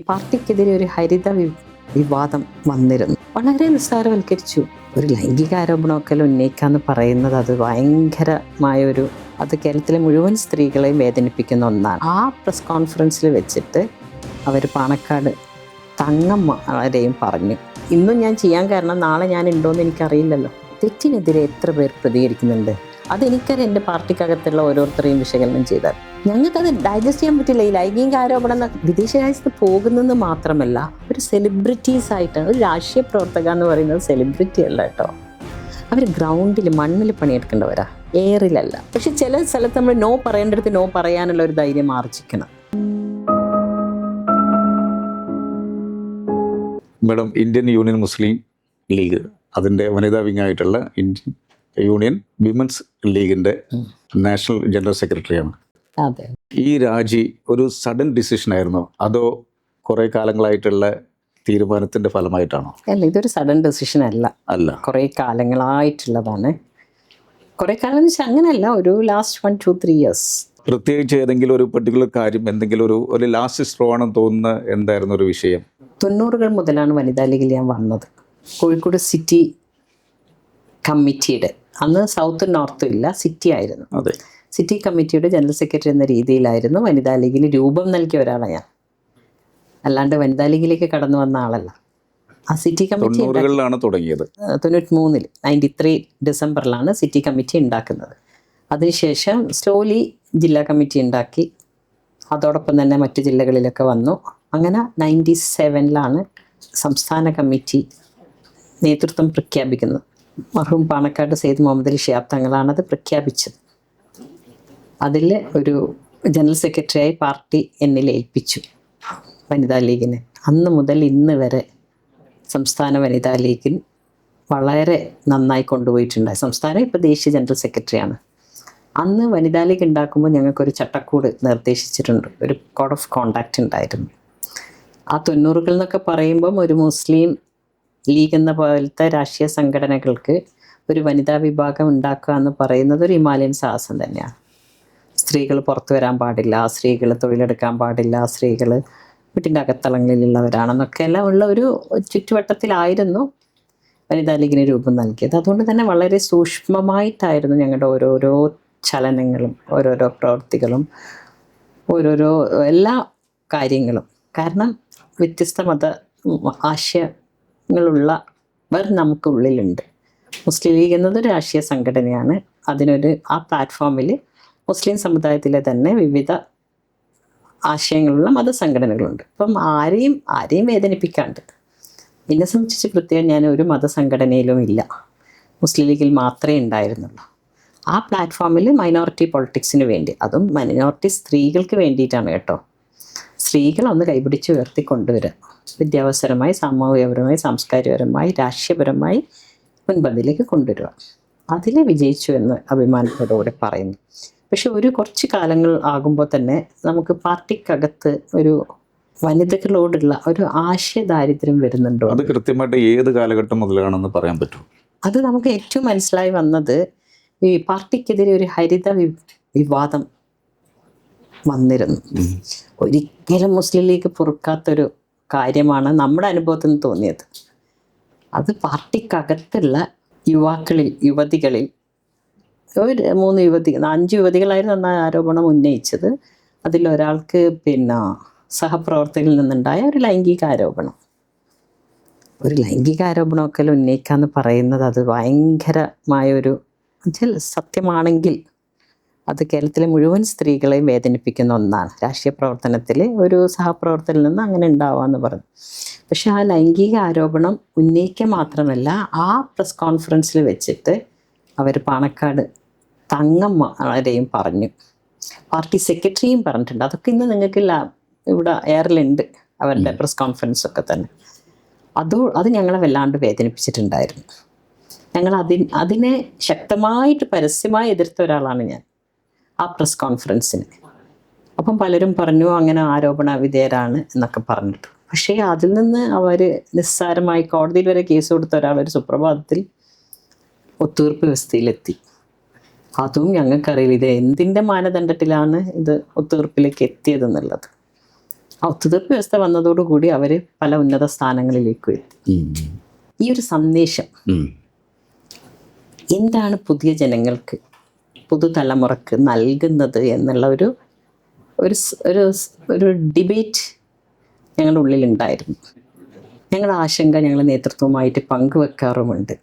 പാർട്ടിക്കെതിരെ ഒരു വിവാദം വന്നിരുന്നു. വളരെ നിസ്സാരവൽക്കരിച്ചു. ഒരു ലൈംഗിക ആരോപണമൊക്കെ ഉന്നയിക്കാന്ന് പറയുന്നത് അത് ഭയങ്കരമായൊരു, അത് കേരളത്തിലെ മുഴുവൻ സ്ത്രീകളെയും വേദനിപ്പിക്കുന്ന ഒന്നാണ്. ആ പ്രസ് കോൺഫറൻസിൽ വെച്ചിട്ട് അവർ പാണക്കാട് തങ്ങന്മാരെയും പറഞ്ഞു. ഇന്നും ഞാൻ ചെയ്യാൻ കാരണം നാളെ ഞാൻ ഉണ്ടോയെന്ന് എനിക്കറിയില്ലല്ലോ. തെറ്റിനെതിരെ എത്ര പേർ പ്രതികരിക്കുന്നുണ്ട്, അതെനിക്കറിയാം. എൻ്റെ പാർട്ടിക്കകത്തുള്ള ഓരോരുത്തരെയും വിശകലനം ചെയ്താൽ ഞങ്ങൾക്കത് ഡൈജസ്റ്റ് ചെയ്യാൻ പറ്റില്ല. ഈ ലൈംഗിക ആരോപണം വിദേശ രാജ്യത്ത് പോകുന്നെന്ന് മാത്രമല്ല, ഒരു സെലിബ്രിറ്റീസ് ആയിട്ടാണ്. ഒരു രാഷ്ട്രീയ പ്രവർത്തക എന്ന് പറയുന്നത് സെലിബ്രിറ്റി അല്ല കേട്ടോ. അവർ ഗ്രൗണ്ടിൽ മണ്ണിൽ പണിയെടുക്കേണ്ടവരാ, എയറിലല്ല. പക്ഷെ ചില സ്ഥലത്ത് നമ്മൾ നോ പറയേണ്ടടുത്ത് നോ പറയാനുള്ള ഒരു ധൈര്യം ആർജിക്കണം. മാഡം, ഇന്ത്യൻ യൂണിയൻ മുസ്ലിം ലീഗ് അതിൻ്റെ വനിതാ വിങ്ങായിട്ടുള്ള ഇന്ത്യൻ യൂണിയൻ വിമൻസ് ലീഗിൻ്റെ നാഷണൽ ജനറൽ സെക്രട്ടറിയാണ്. അതെ. ഈ രാജി ഒരു സഡൻ ഡിസിഷൻ ആയിരുന്നോ, അതോ കുറേ കാലങ്ങളായിട്ടുള്ള തീരുമാനത്തിൻ്റെ ഫലമായിട്ടാണോ? അല്ല, ഇതൊരു സഡൻ ഡിസിഷൻ അല്ല. കുറേ കാലങ്ങളായിട്ടുള്ളതാണ്. കുറേ കാലം എന്ന് വെച്ചാൽ അങ്ങനെയല്ല, ഒരു ലാസ്റ്റ് 1-2-3 years. പ്രത്യേകിച്ച് ഏതെങ്കിലും ഒരു പെർട്ടിക്കുലർ കാര്യം, എന്തെങ്കിലും ഒരു ലാസ്റ്റ് സ്ട്രോ ആണെന്ന് തോന്നുന്ന എന്തായിരുന്നു ഒരു വിഷയം? 90s മുതലാണ് വനിതാ ലീഗിൽ ഞാൻ വന്നത്. കോഴിക്കോട് സിറ്റി കമ്മിറ്റിയുടെ, അന്ന് സൗത്തും നോർത്തും ഇല്ല, സിറ്റി ആയിരുന്നു. അതെ. സിറ്റി കമ്മിറ്റിയുടെ ജനറൽ സെക്രട്ടറി എന്ന രീതിയിലായിരുന്നു വനിതാ ലീഗിന് രൂപം നൽകിയ ഒരാളാണ് ഞാൻ. അല്ലാണ്ട് വനിതാ ലീഗിലേക്ക് കടന്നു വന്ന ആളല്ല. ആ സിറ്റി കമ്മിറ്റി 90കളിലാണ് തുടങ്ങിയത്. 93 93 ഡിസംബറിലാണ് സിറ്റി കമ്മിറ്റി ഉണ്ടാക്കുന്നത്. അതിനുശേഷം സ്ലോലി ജില്ലാ കമ്മിറ്റി ഉണ്ടാക്കി, അതോടൊപ്പം തന്നെ മറ്റു ജില്ലകളിലൊക്കെ വന്നു. അങ്ങനെ 97ലാണ് സംസ്ഥാന കമ്മിറ്റി നേതൃത്വം പ്രഖ്യാപിക്കുന്നത്. മർഹൂം പാണക്കാട് സെയ്ദ് മുഹമ്മദ് അലി ശിഹാബ് തങ്ങളാണത് പ്രഖ്യാപിച്ചത്. അതിൽ ഒരു ജനറൽ സെക്രട്ടറിയായി പാർട്ടി എന്നിൽ ഏൽപ്പിച്ചു വനിതാ ലീഗിനെ. അന്ന് മുതൽ ഇന്ന് വരെ സംസ്ഥാന വനിതാ ലീഗിൽ വളരെ നന്നായി കൊണ്ടുപോയിട്ടുണ്ടായി. സംസ്ഥാനം ഇപ്പോൾ ദേശീയ ജനറൽ സെക്രട്ടറിയാണ്. അന്ന് വനിതാ ലീഗ് ഉണ്ടാക്കുമ്പോൾ ഞങ്ങൾക്കൊരു ചട്ടക്കൂട് നിർദ്ദേശിച്ചിട്ടുണ്ട്, ഒരു കോഡ് ഓഫ് കോണ്ടാക്റ്റ് ഉണ്ടായിരുന്നു. ആ 90കൾ എന്നൊക്കെ പറയുമ്പം ഒരു മുസ്ലിം ലീഗ് എന്ന പോലത്തെ രാഷ്ട്രീയ സംഘടനകൾക്ക് ഒരു വനിതാ വിഭാഗം ഉണ്ടാക്കുക എന്ന് പറയുന്നത് ഒരു ഹിമാലയൻ സാഹസം തന്നെയാണ്. സ്ത്രീകൾ പുറത്തു വരാൻ പാടില്ല, സ്ത്രീകൾ തൊഴിലെടുക്കാൻ പാടില്ല, സ്ത്രീകൾ വീട്ടിൻ്റെ അകത്തളങ്ങളിലുള്ളവരാണെന്നൊക്കെ എല്ലാം ഉള്ള ഒരു ചുറ്റുവട്ടത്തിലായിരുന്നു വനിതാ ലീഗിന് രൂപം നൽകിയത്. അതുകൊണ്ട് തന്നെ വളരെ സൂക്ഷ്മമായിട്ടായിരുന്നു ഞങ്ങളുടെ ഓരോരോ ചലനങ്ങളും ഓരോരോ പ്രവൃത്തികളും ഓരോരോ എല്ലാ കാര്യങ്ങളും. കാരണം വ്യത്യസ്ത മത ആശയങ്ങളുള്ളവർ നമുക്കുള്ളിലുണ്ട്. മുസ്ലിം ലീഗ് എന്നതൊരു രാഷ്ട്രീയ സംഘടനയാണ്. ആ പ്ലാറ്റ്ഫോമിൽ മുസ്ലിം സമുദായത്തിലെ തന്നെ വിവിധ ആശയങ്ങളുള്ള മതസംഘടനകളുണ്ട്. അപ്പം ആരെയും വേദനിപ്പിക്കാണ്ട്, എന്നെ സംബന്ധിച്ച് പ്രത്യേകം ഞാൻ ഒരു മതസംഘടനയിലും ഇല്ല, മുസ്ലിം ലീഗിൽ മാത്രമേ ഉണ്ടായിരുന്നുള്ളൂ. ആ പ്ലാറ്റ്ഫോമിൽ മൈനോറിറ്റി പൊളിറ്റിക്സിന് വേണ്ടി, അതും മൈനോറിറ്റി സ്ത്രീകൾക്ക് വേണ്ടിയിട്ടാണ് കേട്ടോ. സ്ത്രീകളൊന്ന് കൈപിടിച്ച് ഉയർത്തിക്കൊണ്ടുവരിക, വിദ്യാഭ്യാസപരമായി, സാമൂഹികപരമായി, സാംസ്കാരികപരമായി, രാഷ്ട്രീയപരമായി മുൻപന്തിയിലേക്ക് കൊണ്ടുവരിക. അതിൽ വിജയിച്ചു എന്ന് അഭിമാനത്തോടുകൂടി പറയുന്നു. പക്ഷെ കുറച്ച് കാലങ്ങൾ ആകുമ്പോൾ തന്നെ നമുക്ക് പാർട്ടിക്കകത്ത് ഒരു വനിതകളോടുള്ള ഒരു ആശയദാരിദ്ര്യം വരുന്നുണ്ടോ? അത് കൃത്യമായിട്ട് ഏത് കാലഘട്ടം മുതലാണെന്ന് പറയാൻ പറ്റുമോ? അത് നമുക്ക് ഏറ്റവും മനസ്സിലായി വന്നത് ഈ പാർട്ടിക്കെതിരെ ഒരു വിവാദം വന്നിരുന്നു. ഒരിക്കലും മുസ്ലിം ലീഗ് പൊറുക്കാത്തൊരു കാര്യമാണ് നമ്മുടെ അനുഭവത്തിൽ നിന്ന് തോന്നിയത്. അത് പാർട്ടിക്കകത്തുള്ള യുവതികളിൽ ഒരു 5 യുവതികളായിരുന്നു അന്ന് ആരോപണം ഉന്നയിച്ചത്. അതിലൊരാൾക്ക് സഹപ്രവർത്തകരിൽ നിന്നുണ്ടായ ഒരു ലൈംഗിക ആരോപണമൊക്കെ ഉന്നയിക്കാന്ന് പറയുന്നത് അത് ഭയങ്കരമായൊരു, സത്യമാണെങ്കിൽ അത് കേരളത്തിലെ മുഴുവൻ സ്ത്രീകളെയും വേദനിപ്പിക്കുന്ന ഒന്നാണ്. രാഷ്ട്രീയ പ്രവർത്തനത്തിൽ ഒരു സഹപ്രവർത്തകരിൽ നിന്ന് അങ്ങനെ ഉണ്ടാവാമെന്ന് പറഞ്ഞു. പക്ഷെ ആ ലൈംഗിക ആരോപണം ഉന്നയിക്കുക മാത്രമല്ല, ആ പ്രസ് കോൺഫറൻസിൽ വെച്ചിട്ട് അവർ പാണക്കാട് തങ്ങന്മാരെയും പറഞ്ഞു, പാർട്ടി സെക്രട്ടറിയും പറഞ്ഞിട്ടുണ്ട്. അതൊക്കെ ഇന്ന് നിങ്ങൾക്ക് ഇവിടെ എയറിലുണ്ട്, അവരുടെ പ്രസ് കോൺഫറൻസൊക്കെ തന്നെ. അത് ഞങ്ങളെ വല്ലാണ്ട് വേദനിപ്പിച്ചിട്ടുണ്ടായിരുന്നു. ഞങ്ങൾ അതിനെ ശക്തമായിട്ട് പരസ്യമായി എതിർത്ത ഒരാളാണ് ഞാൻ ആ പ്രസ് കോൺഫറൻസിന്. അപ്പം പലരും പറഞ്ഞു അങ്ങനെ ആരോപണ വിധേയരാണ് എന്നൊക്കെ പറഞ്ഞിട്ട്. പക്ഷേ അതിൽ നിന്ന് അവർ നിസ്സാരമായി കോടതിയിൽ വരെ കേസ് കൊടുത്ത ഒരാൾ ഒരു സുപ്രഭാതത്തിൽ ഒത്തുതീർപ്പ് വ്യവസ്ഥയിലെത്തി. അതും ഞങ്ങൾക്കറിയില്ല ഇത് എന്തിൻ്റെ മാനദണ്ഡത്തിലാണ് ഇത് ഒത്തുതീർപ്പിലേക്ക് എത്തിയതെന്നുള്ളത്. ആ ഒത്തുതീർപ്പ് വ്യവസ്ഥ വന്നതോടുകൂടി അവർ പല ഉന്നത സ്ഥാനങ്ങളിലേക്ക് എത്തി. ഈ ഒരു സന്ദേശം എന്താണ് പുതിയ ജനങ്ങൾക്ക്, പുതുതലമുറക്ക് നൽകുന്നത് എന്നുള്ള ഒരു ഒരു ഒരു ഒരു ഡിബേറ്റ് ഞങ്ങളുടെ ഉള്ളിലുണ്ടായിരുന്നു. ഞങ്ങളുടെ ആശങ്ക ഞങ്ങൾ നേതൃത്വവുമായിട്ട് പങ്കുവെക്കാറുമുണ്ട്.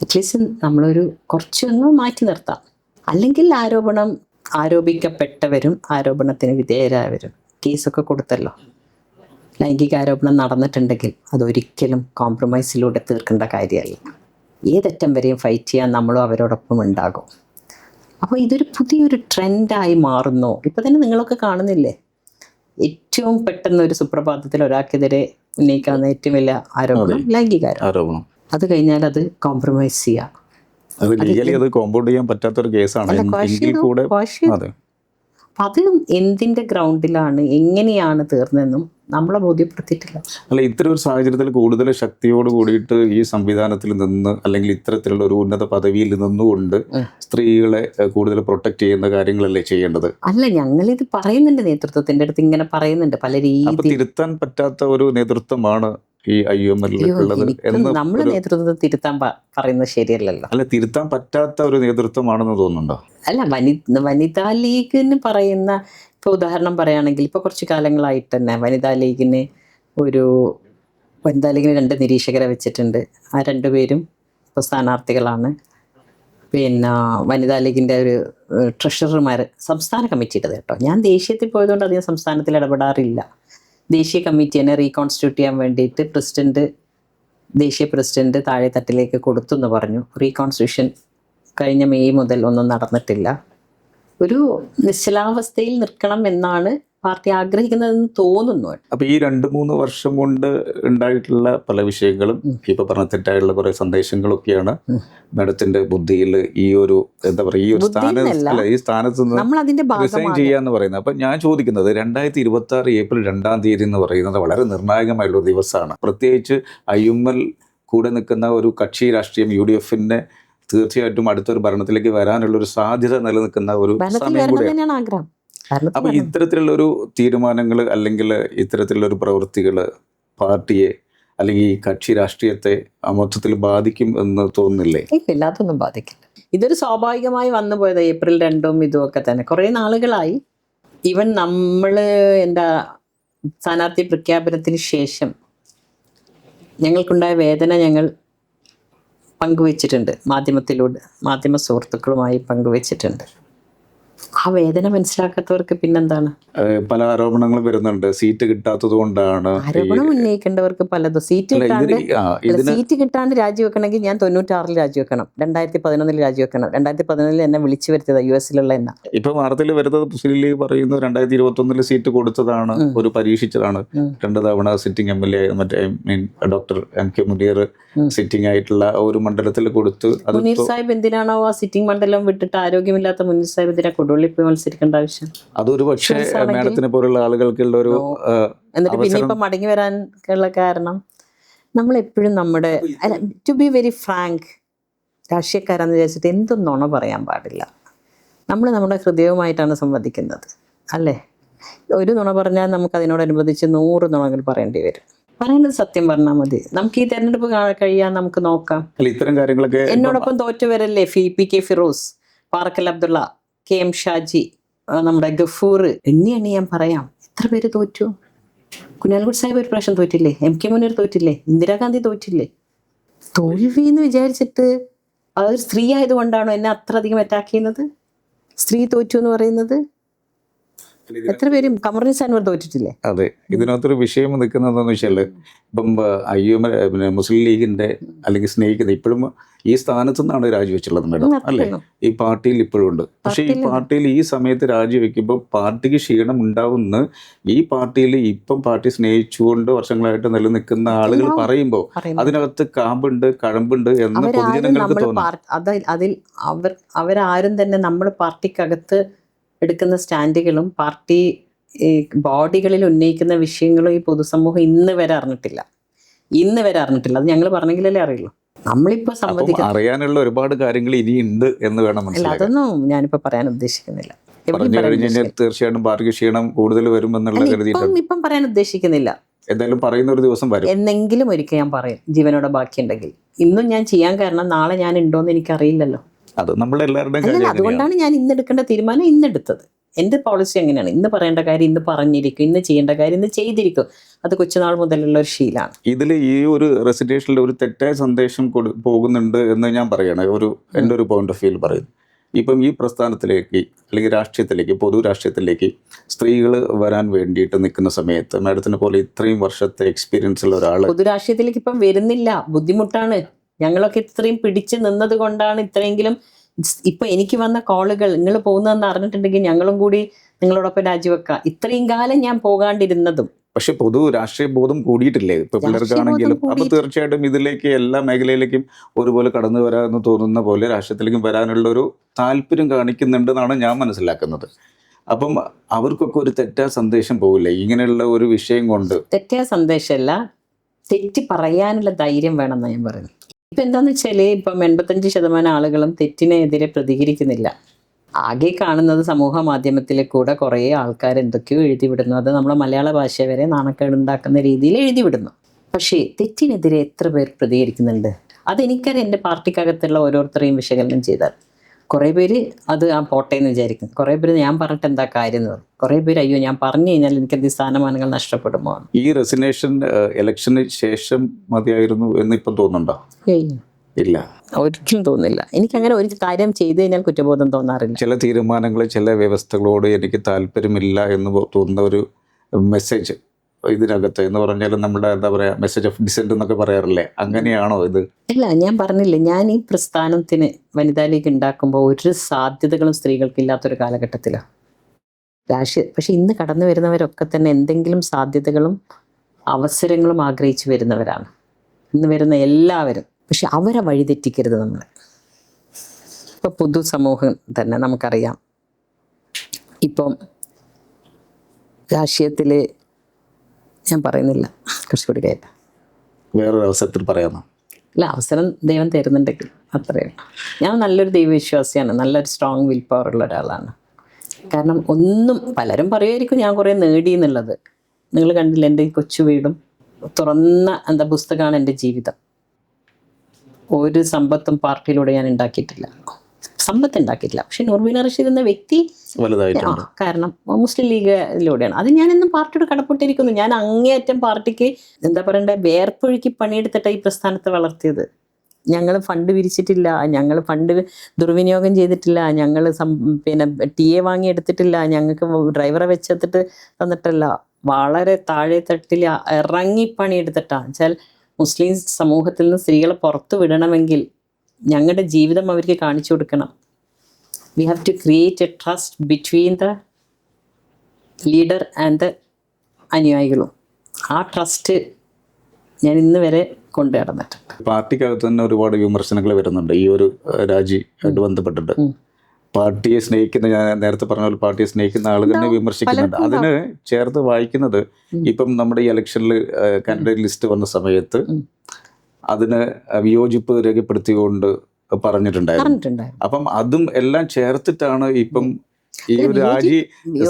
അറ്റ്ലീസ്റ്റ് നമ്മളൊരു കുറച്ചൊന്ന് മാറ്റി നിർത്താം. അല്ലെങ്കിൽ ആരോപിക്കപ്പെട്ടവരും ആരോപണത്തിന് വിധേയരായവരും കേസൊക്കെ കൊടുത്തല്ലോ. ലൈംഗിക ആരോപണം നടന്നിട്ടുണ്ടെങ്കിൽ അതൊരിക്കലും കോംപ്രമൈസിലൂടെ തീർക്കേണ്ട കാര്യമല്ല. ഏതറ്റം വരെയും ഫൈറ്റ് ചെയ്യാൻ നമ്മളും അവരോടൊപ്പം ഉണ്ടാകും. അപ്പോൾ ഇതൊരു പുതിയൊരു ട്രെൻഡായി മാറുന്നു. ഇപ്പം തന്നെ നിങ്ങളൊക്കെ കാണുന്നില്ലേ, ഏറ്റവും പെട്ടെന്ന് ഒരു സുപ്രഭാതത്തിൽ ഒരാൾക്കെതിരെ ഉന്നയിക്കാവുന്ന ഏറ്റവും വലിയ ആരോപണം ലൈംഗിക ആരോപണം. അത് കഴിഞ്ഞാൽ അത് കോംപ്രമൈസ് ചെയ്യാം. അത് ലീഗലി അത് കോമ്പൗണ്ട് ചെയ്യാൻ പറ്റാത്തൊരു കേസാണ്. അത് എന്തിൻ്റെ ഗ്രൗണ്ടിലാണ്, എങ്ങനെയാണ് തീർന്നതെന്നും നമ്മളെ ബോധ്യപ്പെടുത്തിയിട്ടില്ല. അല്ല, ഇത്തരം ഒരു സാഹചര്യത്തിൽ കൂടുതൽ ശക്തിയോട് കൂടിയിട്ട് ഈ സംവിധാനത്തിൽ നിന്ന് അല്ലെങ്കിൽ ഇത്തരത്തിലുള്ള ഒരു ഉന്നത പദവിയിൽ നിന്നുകൊണ്ട് സ്ത്രീകളെ കൂടുതൽ പ്രൊട്ടക്ട് ചെയ്യുന്ന കാര്യങ്ങളല്ലേ ചെയ്യേണ്ടത്? അല്ല, ഞങ്ങളിത് പറയുന്നുണ്ട്, നേതൃത്വത്തിന്റെ അടുത്ത് ഇങ്ങനെ പറയുന്നുണ്ട് പല രീതി. തിരുത്താൻ പറ്റാത്ത ഒരു നേതൃത്വമാണ് ഈ IUML ഉള്ളത് എന്ന് നമ്മളെ നേതൃത്വത്തെ തിരുത്താൻ പറയുന്നത് ശരിയല്ലല്ലോ. അല്ല, തിരുത്താൻ പറ്റാത്ത ഒരു നേതൃത്വമാണെന്ന് തോന്നുന്നുണ്ടോ? അല്ല, വനിതാ ലീഗിന് പറയുന്ന, ഇപ്പോൾ ഉദാഹരണം പറയുകയാണെങ്കിൽ ഇപ്പോൾ കുറച്ച് കാലങ്ങളായിട്ട് തന്നെ വനിതാ ലീഗിന് 2 നിരീക്ഷകരെ വെച്ചിട്ടുണ്ട്. ആ 2 പേരും ഇപ്പോൾ സ്ഥാനാർത്ഥികളാണ്. പിന്നെ വനിതാ ലീഗിൻ്റെ ഒരു ട്രഷറർമാർ സംസ്ഥാന കമ്മിറ്റിയുടെ കേട്ടോ. ഞാൻ ദേശീയത്തിൽ പോയതുകൊണ്ട് അധികം സംസ്ഥാനത്തിൽ ഇടപെടാറില്ല. ദേശീയ കമ്മിറ്റിയെ റീകോൺസ്റ്റിറ്റ്യൂട്ട് ചെയ്യാൻ വേണ്ടിയിട്ട് ദേശീയ പ്രസിഡന്റ് താഴെ തട്ടിലേക്ക് കൊടുത്തു എന്ന് പറഞ്ഞു. റീകോൺസ്റ്റിറ്റ്യൂഷൻ കഴിഞ്ഞ മെയ് മുതൽ ഒന്നും നടന്നിട്ടില്ല. ഒരു നിശ്ചലാവസ്ഥയിൽ നിൽക്കണം എന്നാണ് പാർട്ടി ആഗ്രഹിക്കുന്നതെന്ന് തോന്നുന്നു. അപ്പോൾ ഈ 2-3 വർഷം കൊണ്ട് ഉണ്ടായിട്ടുള്ള പല വിഷയങ്ങളും ഇപ്പോൾ പറഞ്ഞ തെറ്റായുള്ള കുറേ സന്ദേശങ്ങളൊക്കെയാണ് മാഡത്തിന്റെ ബുദ്ധിയിൽ ഈ ഒരു എന്താ പറയുക ഈ സ്ഥാനത്ത് നിന്ന് റിസൈൻ ചെയ്യാന്ന് പറയുന്നത്. അപ്പം ഞാൻ ചോദിക്കുന്നത് 2026 ഏപ്രിൽ 2-ാം തീയതി എന്ന് പറയുന്നത് വളരെ നിർണായകമായുള്ള ദിവസമാണ്. പ്രത്യേകിച്ച് IUML കൂടെ നിൽക്കുന്ന ഒരു കക്ഷി രാഷ്ട്രീയം UDF-നെ തീർച്ചയായിട്ടും അടുത്തൊരു ഭരണത്തിലേക്ക് വരാനുള്ളൊരു സാധ്യത നിലനിൽക്കുന്ന ഒരു സമയം കൂടിയാണ്. അപ്പോൾ ഇത്തരത്തിലുള്ളൊരു തീരുമാനങ്ങൾ അല്ലെങ്കിൽ ഇത്തരത്തിലുള്ളൊരു പ്രവൃത്തികൾ പാർട്ടിയെ അല്ലെങ്കിൽ ഈ കക്ഷി രാഷ്ട്രീയത്തെ മൊത്തത്തിൽ ബാധിക്കും എന്ന് തോന്നുന്നില്ലേ? ഇല്ല, അതൊന്നും ബാധിക്കില്ല. ഇതൊരു സ്വാഭാവികമായി വന്നു പോയത് ഏപ്രിൽ 2 ഇതുമൊക്കെ തന്നെ കുറേ നാളുകളായി. ഈവൻ നമ്മൾ എൻ്റെ സ്ഥാനാർത്ഥി പ്രഖ്യാപനത്തിന് ശേഷം ഞങ്ങൾക്കുണ്ടായ വേദന ഞങ്ങൾ പങ്കുവച്ചിട്ടുണ്ട്, മാധ്യമ സുഹൃത്തുക്കളുമായി പങ്കുവച്ചിട്ടുണ്ട്. ആ വേദന മനസ്സിലാക്കാത്തവർക്ക് പിന്നെന്താണ്? പല ആരോപണങ്ങളും വരുന്നുണ്ട്. സീറ്റ് കിട്ടാത്തത് കൊണ്ടാണ്. ആരോപണം ഉന്നയിക്കേണ്ടവർക്ക് പലതും. സീറ്റ് കിട്ടാണ്ട് രാജിവെക്കണമെങ്കിൽ ഞാൻ 96 രാജിവെക്കണം, 2011 രാജിവെക്കണം. 2011 എന്നെ വിളിച്ചു വരുത്തിയത് US-ലുള്ള എന്നെ. ഇപ്പൊ വാർത്തയിൽ വരുന്നത് മുസ്ലിം ലീഗ് പറയുന്നു 2021 സീറ്റ് കൊടുത്തതാണ്, ഒരു പരീക്ഷിച്ചതാണ്. 2 തവണ സിറ്റിംഗ് MLA മറ്റേ ഡോക്ടർ MK മുനീർ സിറ്റിംഗ് ആയിട്ടുള്ള ഒരു മണ്ഡലത്തിൽ കൊടുത്തു. മുനീർ സാഹിബ് എന്തിനാണോ ആ സിറ്റിംഗ് മണ്ഡലം വിട്ടിട്ട് ആരോഗ്യമില്ലാത്ത മുനീർ സാഹിബ് എന്തിനാ കൊടുവള്ളി പോയി മത്സരിക്കേണ്ട ആവശ്യം? അതൊരു പക്ഷേ മാഡത്തിനെ പോലുള്ള ആളുകൾക്കുള്ള ഒരു എന്നിട്ട് പിന്നെ ഇപ്പം മടങ്ങി വരാനുള്ള കാരണം നമ്മളെപ്പോഴും നമ്മുടെ ടു ബി വെരി ഫ്രാങ്ക്, രാഷ്ട്രീയക്കാരെന്ന് വിചാരിച്ചിട്ട് എന്തും നുണ പറയാൻ പാടില്ല. നമ്മൾ നമ്മുടെ ഹൃദയവുമായിട്ടാണ് സംവദിക്കുന്നത്, അല്ലേ? ഒരു നുണ പറഞ്ഞാൽ നമുക്ക് അതിനോടനുബന്ധിച്ച് 100 നുണകൾ പറയേണ്ടി വരും. പറയുന്നത് സത്യം പറഞ്ഞാൽ മതി. നമുക്ക് ഈ തെരഞ്ഞെടുപ്പ് കഴിയാൻ നമുക്ക് നോക്കാം. ഇത്തരം കാര്യങ്ങളൊക്കെ എന്നോടൊപ്പം തോറ്റുവരല്ലേ PK ഫിറോസ്, പാറക്കൽ അബ്ദുള്ള, KM ഷാജി, നമ്മുടെ ഗഫൂർ, എണ്ണി ഞാൻ പറയാം. എത്ര പേര് തോറ്റു? കുഞ്ഞാലിക്കുട്ടി സാഹിബ് ഒരു പ്രാവശ്യം തോറ്റില്ലേ? MK മുനീർ തോറ്റില്ലേ? ഇന്ദിരാഗാന്ധി തോറ്റില്ലേ? തോൽവി എന്ന് വിചാരിച്ചിട്ട് അതൊരു സ്ത്രീ ആയതുകൊണ്ടാണോ എന്നെ അത്ര അധികം അറ്റാക്ക് ചെയ്യുന്നത്? സ്ത്രീ തോറ്റു എന്ന് പറയുന്നത് എത്ര പേരും കമറുന്നീസ് അൻവർ തോറ്റിട്ടില്ലേ? അതെ, ഇതിനകത്തൊരു വിഷയം നിൽക്കുന്നതെന്ന് വെച്ചാൽ ഇപ്പം പിന്നെ മുസ്ലിം ലീഗിന്റെ അല്ലെങ്കിൽ സ്നേഹിക്കുന്ന ഇപ്പോഴും ഈ സ്ഥാനത്തു നിന്നാണ് രാജിവെച്ചുള്ളത് മേഡം, അല്ലേ? ഈ പാർട്ടിയിൽ ഇപ്പോഴും ഉണ്ട്. പക്ഷേ ഈ പാർട്ടിയിൽ ഈ സമയത്ത് രാജിവെക്കുമ്പോൾ പാർട്ടിക്ക് ക്ഷീണം ഉണ്ടാവുന്ന ഈ പാർട്ടിയിൽ ഇപ്പം പാർട്ടി സ്നേഹിച്ചുകൊണ്ട് വർഷങ്ങളായിട്ട് നിലനിൽക്കുന്ന ആളുകൾ പറയുമ്പോൾ അതിനകത്ത് കാമ്പുണ്ട്, കഴമ്പുണ്ട് എന്ന് പൊതുജനങ്ങൾക്ക് തോന്നുന്നു. അതിൽ അവരാരും തന്നെ നമ്മൾ പാർട്ടിക്കകത്ത് എടുക്കുന്ന സ്റ്റാൻഡുകളും പാർട്ടി ബോഡികളിൽ ഉന്നയിക്കുന്ന വിഷയങ്ങളും ഈ പൊതുസമൂഹം ഇന്ന് വരെ അറിഞ്ഞിട്ടില്ല. അത് ഞങ്ങൾ പറഞ്ഞെങ്കിലല്ലേ അറിയുള്ളൂ. നമ്മളിപ്പോൾ അറിയാനുള്ള ഒരുപാട് കാര്യങ്ങൾ ഇനിയുണ്ട് എന്ന് വേണം മനസ്സിലാക്കാൻ. അതൊന്നും ഞാനിപ്പോൾ പറയാൻ ഉദ്ദേശിക്കുന്നില്ല. പറഞ്ഞു കഴിഞ്ഞ് കഴിഞ്ഞാൽ തീർച്ചയായിട്ടും പാർട്ടിക്ക് ക്ഷീണം കൂടുതൽ വരുമെന്നുള്ള കരുതിയിട്ടുണ്ട്. ഇപ്പം പറയാൻ ഉദ്ദേശിക്കുന്നില്ല. എന്തായാലും പറയുന്ന ഒരു ദിവസം വരും, എന്നെങ്കിലും ഒരിക്കൽ ഞാൻ പറയും ജീവനോടെ ബാക്കിയുണ്ടെങ്കിൽ. ഇന്നും ഞാൻ ചെയ്യാൻ കാരണം നാളെ ഞാൻ ഉണ്ടോയെന്ന് എനിക്കറിയില്ലല്ലോ. അത് നമ്മളെല്ലാവരുടെയും അതുകൊണ്ടാണ് ഞാൻ ഇന്ന് എടുക്കേണ്ട തീരുമാനം ഇന്നെടുത്തത്. എൻ്റെ പോളിസി എങ്ങനെയാണ്, ഇന്ന് പറയേണ്ട കാര്യം ഇന്ന് പറഞ്ഞിരിക്കും, ഇന്ന് ചെയ്യേണ്ട കാര്യം ഇന്ന് ചെയ്തിരിക്കും. അത് കൊച്ചുനാൾ മുതലുള്ള ഒരു ശീലമാണ്. ഇതിൽ ഈ ഒരു റെസിഡേഷനിൽ ഒരു തെറ്റായ സന്ദേശം പോകുന്നുണ്ട് എന്ന് ഞാൻ പറയണേ, എൻ്റെ ഒരു പോയിന്റ് ഓഫ് വ്യൂവിൽ പറയുന്നു. ഇപ്പം ഈ പ്രസ്ഥാനത്തിലേക്ക് അല്ലെങ്കിൽ രാഷ്ട്രീയത്തിലേക്ക്, പൊതു രാഷ്ട്രീയത്തിലേക്ക് സ്ത്രീകൾ വരാൻ വേണ്ടിയിട്ട് നിൽക്കുന്ന സമയത്ത് മാഡത്തിനെ പോലെ ഇത്രയും വർഷത്തെ എക്സ്പീരിയൻസ് ഉള്ള ഒരാൾ പൊതു രാഷ്ട്രീയത്തിലേക്ക് ഇപ്പം വരുന്നില്ല. ബുദ്ധിമുട്ടാണ്. ഞങ്ങളൊക്കെ ഇത്രയും പിടിച്ച് നിന്നത് കൊണ്ടാണ് ഇത്രയെങ്കിലും. ഇപ്പൊ എനിക്ക് വന്ന കോളുകൾ, നിങ്ങൾ പോകുന്നതെന്ന് അറിഞ്ഞിട്ടുണ്ടെങ്കിൽ ഞങ്ങളും കൂടി നിങ്ങളോടൊപ്പം രാജിവെക്കാം. ഇത്രയും കാലം ഞാൻ പോകാണ്ടിരുന്നതും. പക്ഷെ പൊതു രാഷ്ട്രീയ ബോധം കൂടിയിട്ടില്ലേ ഇപ്പൊ പിള്ളേർക്കാണെങ്കിലും? അപ്പൊ തീർച്ചയായിട്ടും ഇതിലേക്ക് എല്ലാ മേഖലയിലേക്കും ഒരുപോലെ കടന്നു വരാമെന്ന് തോന്നുന്ന പോലെ രാഷ്ട്രീയത്തിലേക്കും വരാനുള്ള ഒരു താല്പര്യം കാണിക്കുന്നുണ്ടെന്നാണ് ഞാൻ മനസ്സിലാക്കുന്നത്. അപ്പം അവർക്കൊക്കെ ഒരു തെറ്റായ സന്ദേശം പോകില്ലേ ഇങ്ങനെയുള്ള ഒരു വിഷയം കൊണ്ട്? തെറ്റായ സന്ദേശമല്ല, തെറ്റ് പറയാനുള്ള ധൈര്യം വേണമെന്നാണ് ഞാൻ പറയുന്നത്. ഇപ്പം എന്താണെന്ന് വെച്ചാൽ ഇപ്പം 85% ആളുകളും തെറ്റിനെതിരെ പ്രതികരിക്കുന്നില്ല. ആകെ കാണുന്നത് സമൂഹ മാധ്യമത്തിൽ കൂടെ കുറേ ആൾക്കാർ എന്തൊക്കെയോ എഴുതി വിടുന്നു. അത് നമ്മളെ മലയാള ഭാഷ വരെ നാണക്കേടുണ്ടാക്കുന്ന രീതിയിൽ എഴുതി വിടുന്നു. പക്ഷേ തെറ്റിനെതിരെ എത്ര പേർ പ്രതികരിക്കുന്നുണ്ട്? അതെനിക്കറിയാം. എൻ്റെ പാർട്ടിക്കകത്തുള്ള ഓരോരുത്തരെയും വിശകലനം ചെയ്താൽ കുറേ പേര് അത് ആ പോട്ടെ എന്ന് വിചാരിക്കും. കുറേ പേര് ഞാൻ പറഞ്ഞിട്ട് എന്താ കാര്യം എന്ന് പറയും. കുറേ പേര് അയ്യോ ഞാൻ പറഞ്ഞു കഴിഞ്ഞാൽ എനിക്കത് സ്ഥാനമാനങ്ങൾ നഷ്ടപ്പെടുമോ. ഈ റെസിഗ്നേഷൻ ഇലക്ഷന് ശേഷം മതിയായിരുന്നു എന്ന് ഇപ്പം തോന്നുന്നുണ്ടോ? ഇല്ല, ഒരിക്കലും തോന്നില്ല. എനിക്കങ്ങനെ ഒരു കാര്യം ചെയ്തു കഴിഞ്ഞാൽ കുറ്റബോധം തോന്നാറില്ല. ചില തീരുമാനങ്ങൾ, ചില വ്യവസ്ഥകളോട് എനിക്ക് താല്പര്യമില്ല എന്ന് തോന്നുന്ന ഒരു മെസ്സേജ് ഇതിനകത്ത് എന്ന് പറഞ്ഞാൽ നമ്മുടെ എന്താ പറയുക, മെസ്സേജ് ഓഫ് ഡിസെന്റ് എന്നൊക്കെ പറയാറില്ലേ, അങ്ങനെയാണോ ഇത്? ഇല്ല, ഞാൻ പറഞ്ഞില്ലേ, ഞാൻ ഈ പ്രസ്ഥാനത്തിന് വനിതാ ലീഗ് ഉണ്ടാക്കുമ്പോൾ ഒരു സാധ്യതകളും സ്ത്രീകൾക്ക് ഇല്ലാത്തൊരു കാലഘട്ടത്തിലാണ് പക്ഷെ ഇന്ന് കടന്നു വരുന്നവരൊക്കെ തന്നെ എന്തെങ്കിലും സാധ്യതകളും അവസരങ്ങളും ആഗ്രഹിച്ചു വരുന്നവരാണ് ഇന്ന് വരുന്ന എല്ലാവരും. പക്ഷെ അവരെ വഴിതെറ്റിക്കരുത് നമ്മൾ. ഇപ്പോൾ പൊതുസമൂഹം തന്നെ നമുക്കറിയാം. ഇപ്പം രാഷ്ട്രീയത്തിൽ ഞാൻ പറയുന്നില്ല, കുറച്ചുകൂടി കേട്ട വേറൊരു അവസരത്തിൽ പറയാമോ? ഇല്ല, അവസരം ദൈവം തരുന്നുണ്ടെങ്കിൽ അത്രയും. ഞാൻ നല്ലൊരു ദൈവവിശ്വാസിയാണ്, നല്ലൊരു സ്ട്രോങ് വിൽ പവർ ഉള്ള ഒരാളാണ്. കാരണം ഒന്നും പലരും പറയുമായിരിക്കും ഞാൻ കുറേ നേടി എന്നുള്ളത്. നിങ്ങൾ കണ്ടില്ല, എൻ്റെ ഈ കൊച്ചു വീടും തുറന്ന പുസ്തകമാണ് എൻ്റെ ജീവിതം. ഒരു സമ്പത്തും പാർട്ടിയിലൂടെ ഞാൻ ഉണ്ടാക്കിയിട്ടില്ല, സമ്പത്ത് ഉണ്ടാക്കിയിട്ടില്ല. പക്ഷെ നൂർബീന റഷീദ് എന്ന വ്യക്തി കാരണം മുസ്ലിം ലീഗിലൂടെയാണ്. അത് ഞാനെന്നും പാർട്ടിയോട് കടപ്പെട്ടിരിക്കുന്നു. ഞാൻ അങ്ങേയറ്റം പാർട്ടിക്ക് എന്താ പറയണ്ടേ, വേർപ്പൊഴുക്കി പണിയെടുത്തിട്ട് ഈ പ്രസ്ഥാനത്തെ വളർത്തിയത്. ഞങ്ങൾ ഫണ്ട് പിരിച്ചിട്ടില്ല, ഞങ്ങൾ ഫണ്ട് ദുർവിനിയോഗം ചെയ്തിട്ടില്ല, ഞങ്ങൾ TA വാങ്ങിയെടുത്തിട്ടില്ല, ഞങ്ങൾക്ക് ഡ്രൈവറെ വെച്ചെടുത്തിട്ട് തന്നിട്ടല്ല. വളരെ താഴെ തട്ടിൽ ഇറങ്ങി പണിയെടുത്തിട്ടാണ്. വെച്ചാൽ മുസ്ലിം സമൂഹത്തിൽ നിന്ന് സ്ത്രീകളെ പുറത്തു വിടണമെങ്കിൽ ഞങ്ങളുടെ ജീവിതം അവർക്ക് കാണിച്ചു കൊടുക്കണം. We have to create a trust between the leader and the അനുയായികളും. ആ ട്രസ്റ്റ് ഞാൻ ഇന്ന് വരെ കൊണ്ടു നടന്നിട്ടുണ്ട്. പാർട്ടിക്കകത്ത് തന്നെ ഒരുപാട് വിമർശനങ്ങൾ വരുന്നുണ്ട് ഈ ഒരു രാജിയായിട്ട് ബന്ധപ്പെട്ടിട്ട്. പാർട്ടിയെ സ്നേഹിക്കുന്ന, ഞാൻ നേരത്തെ പറഞ്ഞ പോലെ പാർട്ടിയെ സ്നേഹിക്കുന്ന ആളുകൾ തന്നെ വിമർശിക്കുന്നുണ്ട്. അതിന് ചേർത്ത് വായിക്കുന്നത് ഇപ്പം നമ്മുടെ ഈ ഇലക്ഷനിൽ കാൻഡിഡേറ്റ് ലിസ്റ്റ് വന്ന സമയത്ത് അതിന് വിയോജിപ്പ് രേഖപ്പെടുത്തിക്കൊണ്ട് പറഞ്ഞിട്ടുണ്ടായിരുന്നു. അപ്പം അതും എല്ലാം ചേർത്തിട്ടാണ് ഇപ്പം ഈ ഒരു രാജി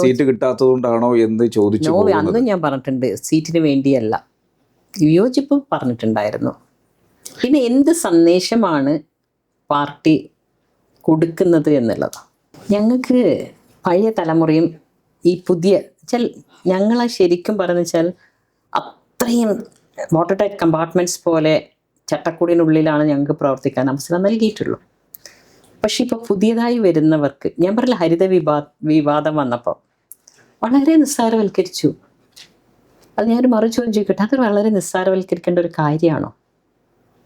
സീറ്റ് കിട്ടാത്തത് കൊണ്ടാണോ എന്ന് ചോദിച്ചു. അന്നും ഞാൻ പറഞ്ഞിട്ടുണ്ട്, സീറ്റിന് വേണ്ടിയല്ല, വിയോജിപ്പ് പറഞ്ഞിട്ടുണ്ടായിരുന്നു. പിന്നെ എന്ത് സന്ദേശമാണ് പാർട്ടി കൊടുക്കുന്നത് എന്നുള്ളത് ഞങ്ങൾക്ക് പഴയ തലമുറയും ഈ പുതിയ ഞങ്ങളെ ശരിക്കും പറഞ്ഞു വെച്ചാൽ അത്രയും വാട്ടർ ടൈറ്റ് കമ്പാർട്ട്മെൻറ്റ്സ് പോലെ ചട്ടക്കൂടിനുള്ളിലാണ് ഞങ്ങൾക്ക് പ്രവർത്തിക്കാൻ അവസരം നൽകിയിട്ടുള്ളൂ. പക്ഷെ ഇപ്പോൾ പുതിയതായി വരുന്നവർക്ക് ഞാൻ പറഞ്ഞില്ല, ഹരിത വിവാദം വന്നപ്പോൾ വളരെ നിസ്സാരവൽക്കരിച്ചു. അത് ഞാനൊരു മറുചോദ്യം ചോദിക്കട്ടെ, അത് വളരെ നിസ്സാരവൽക്കരിക്കേണ്ട ഒരു കാര്യമാണോ?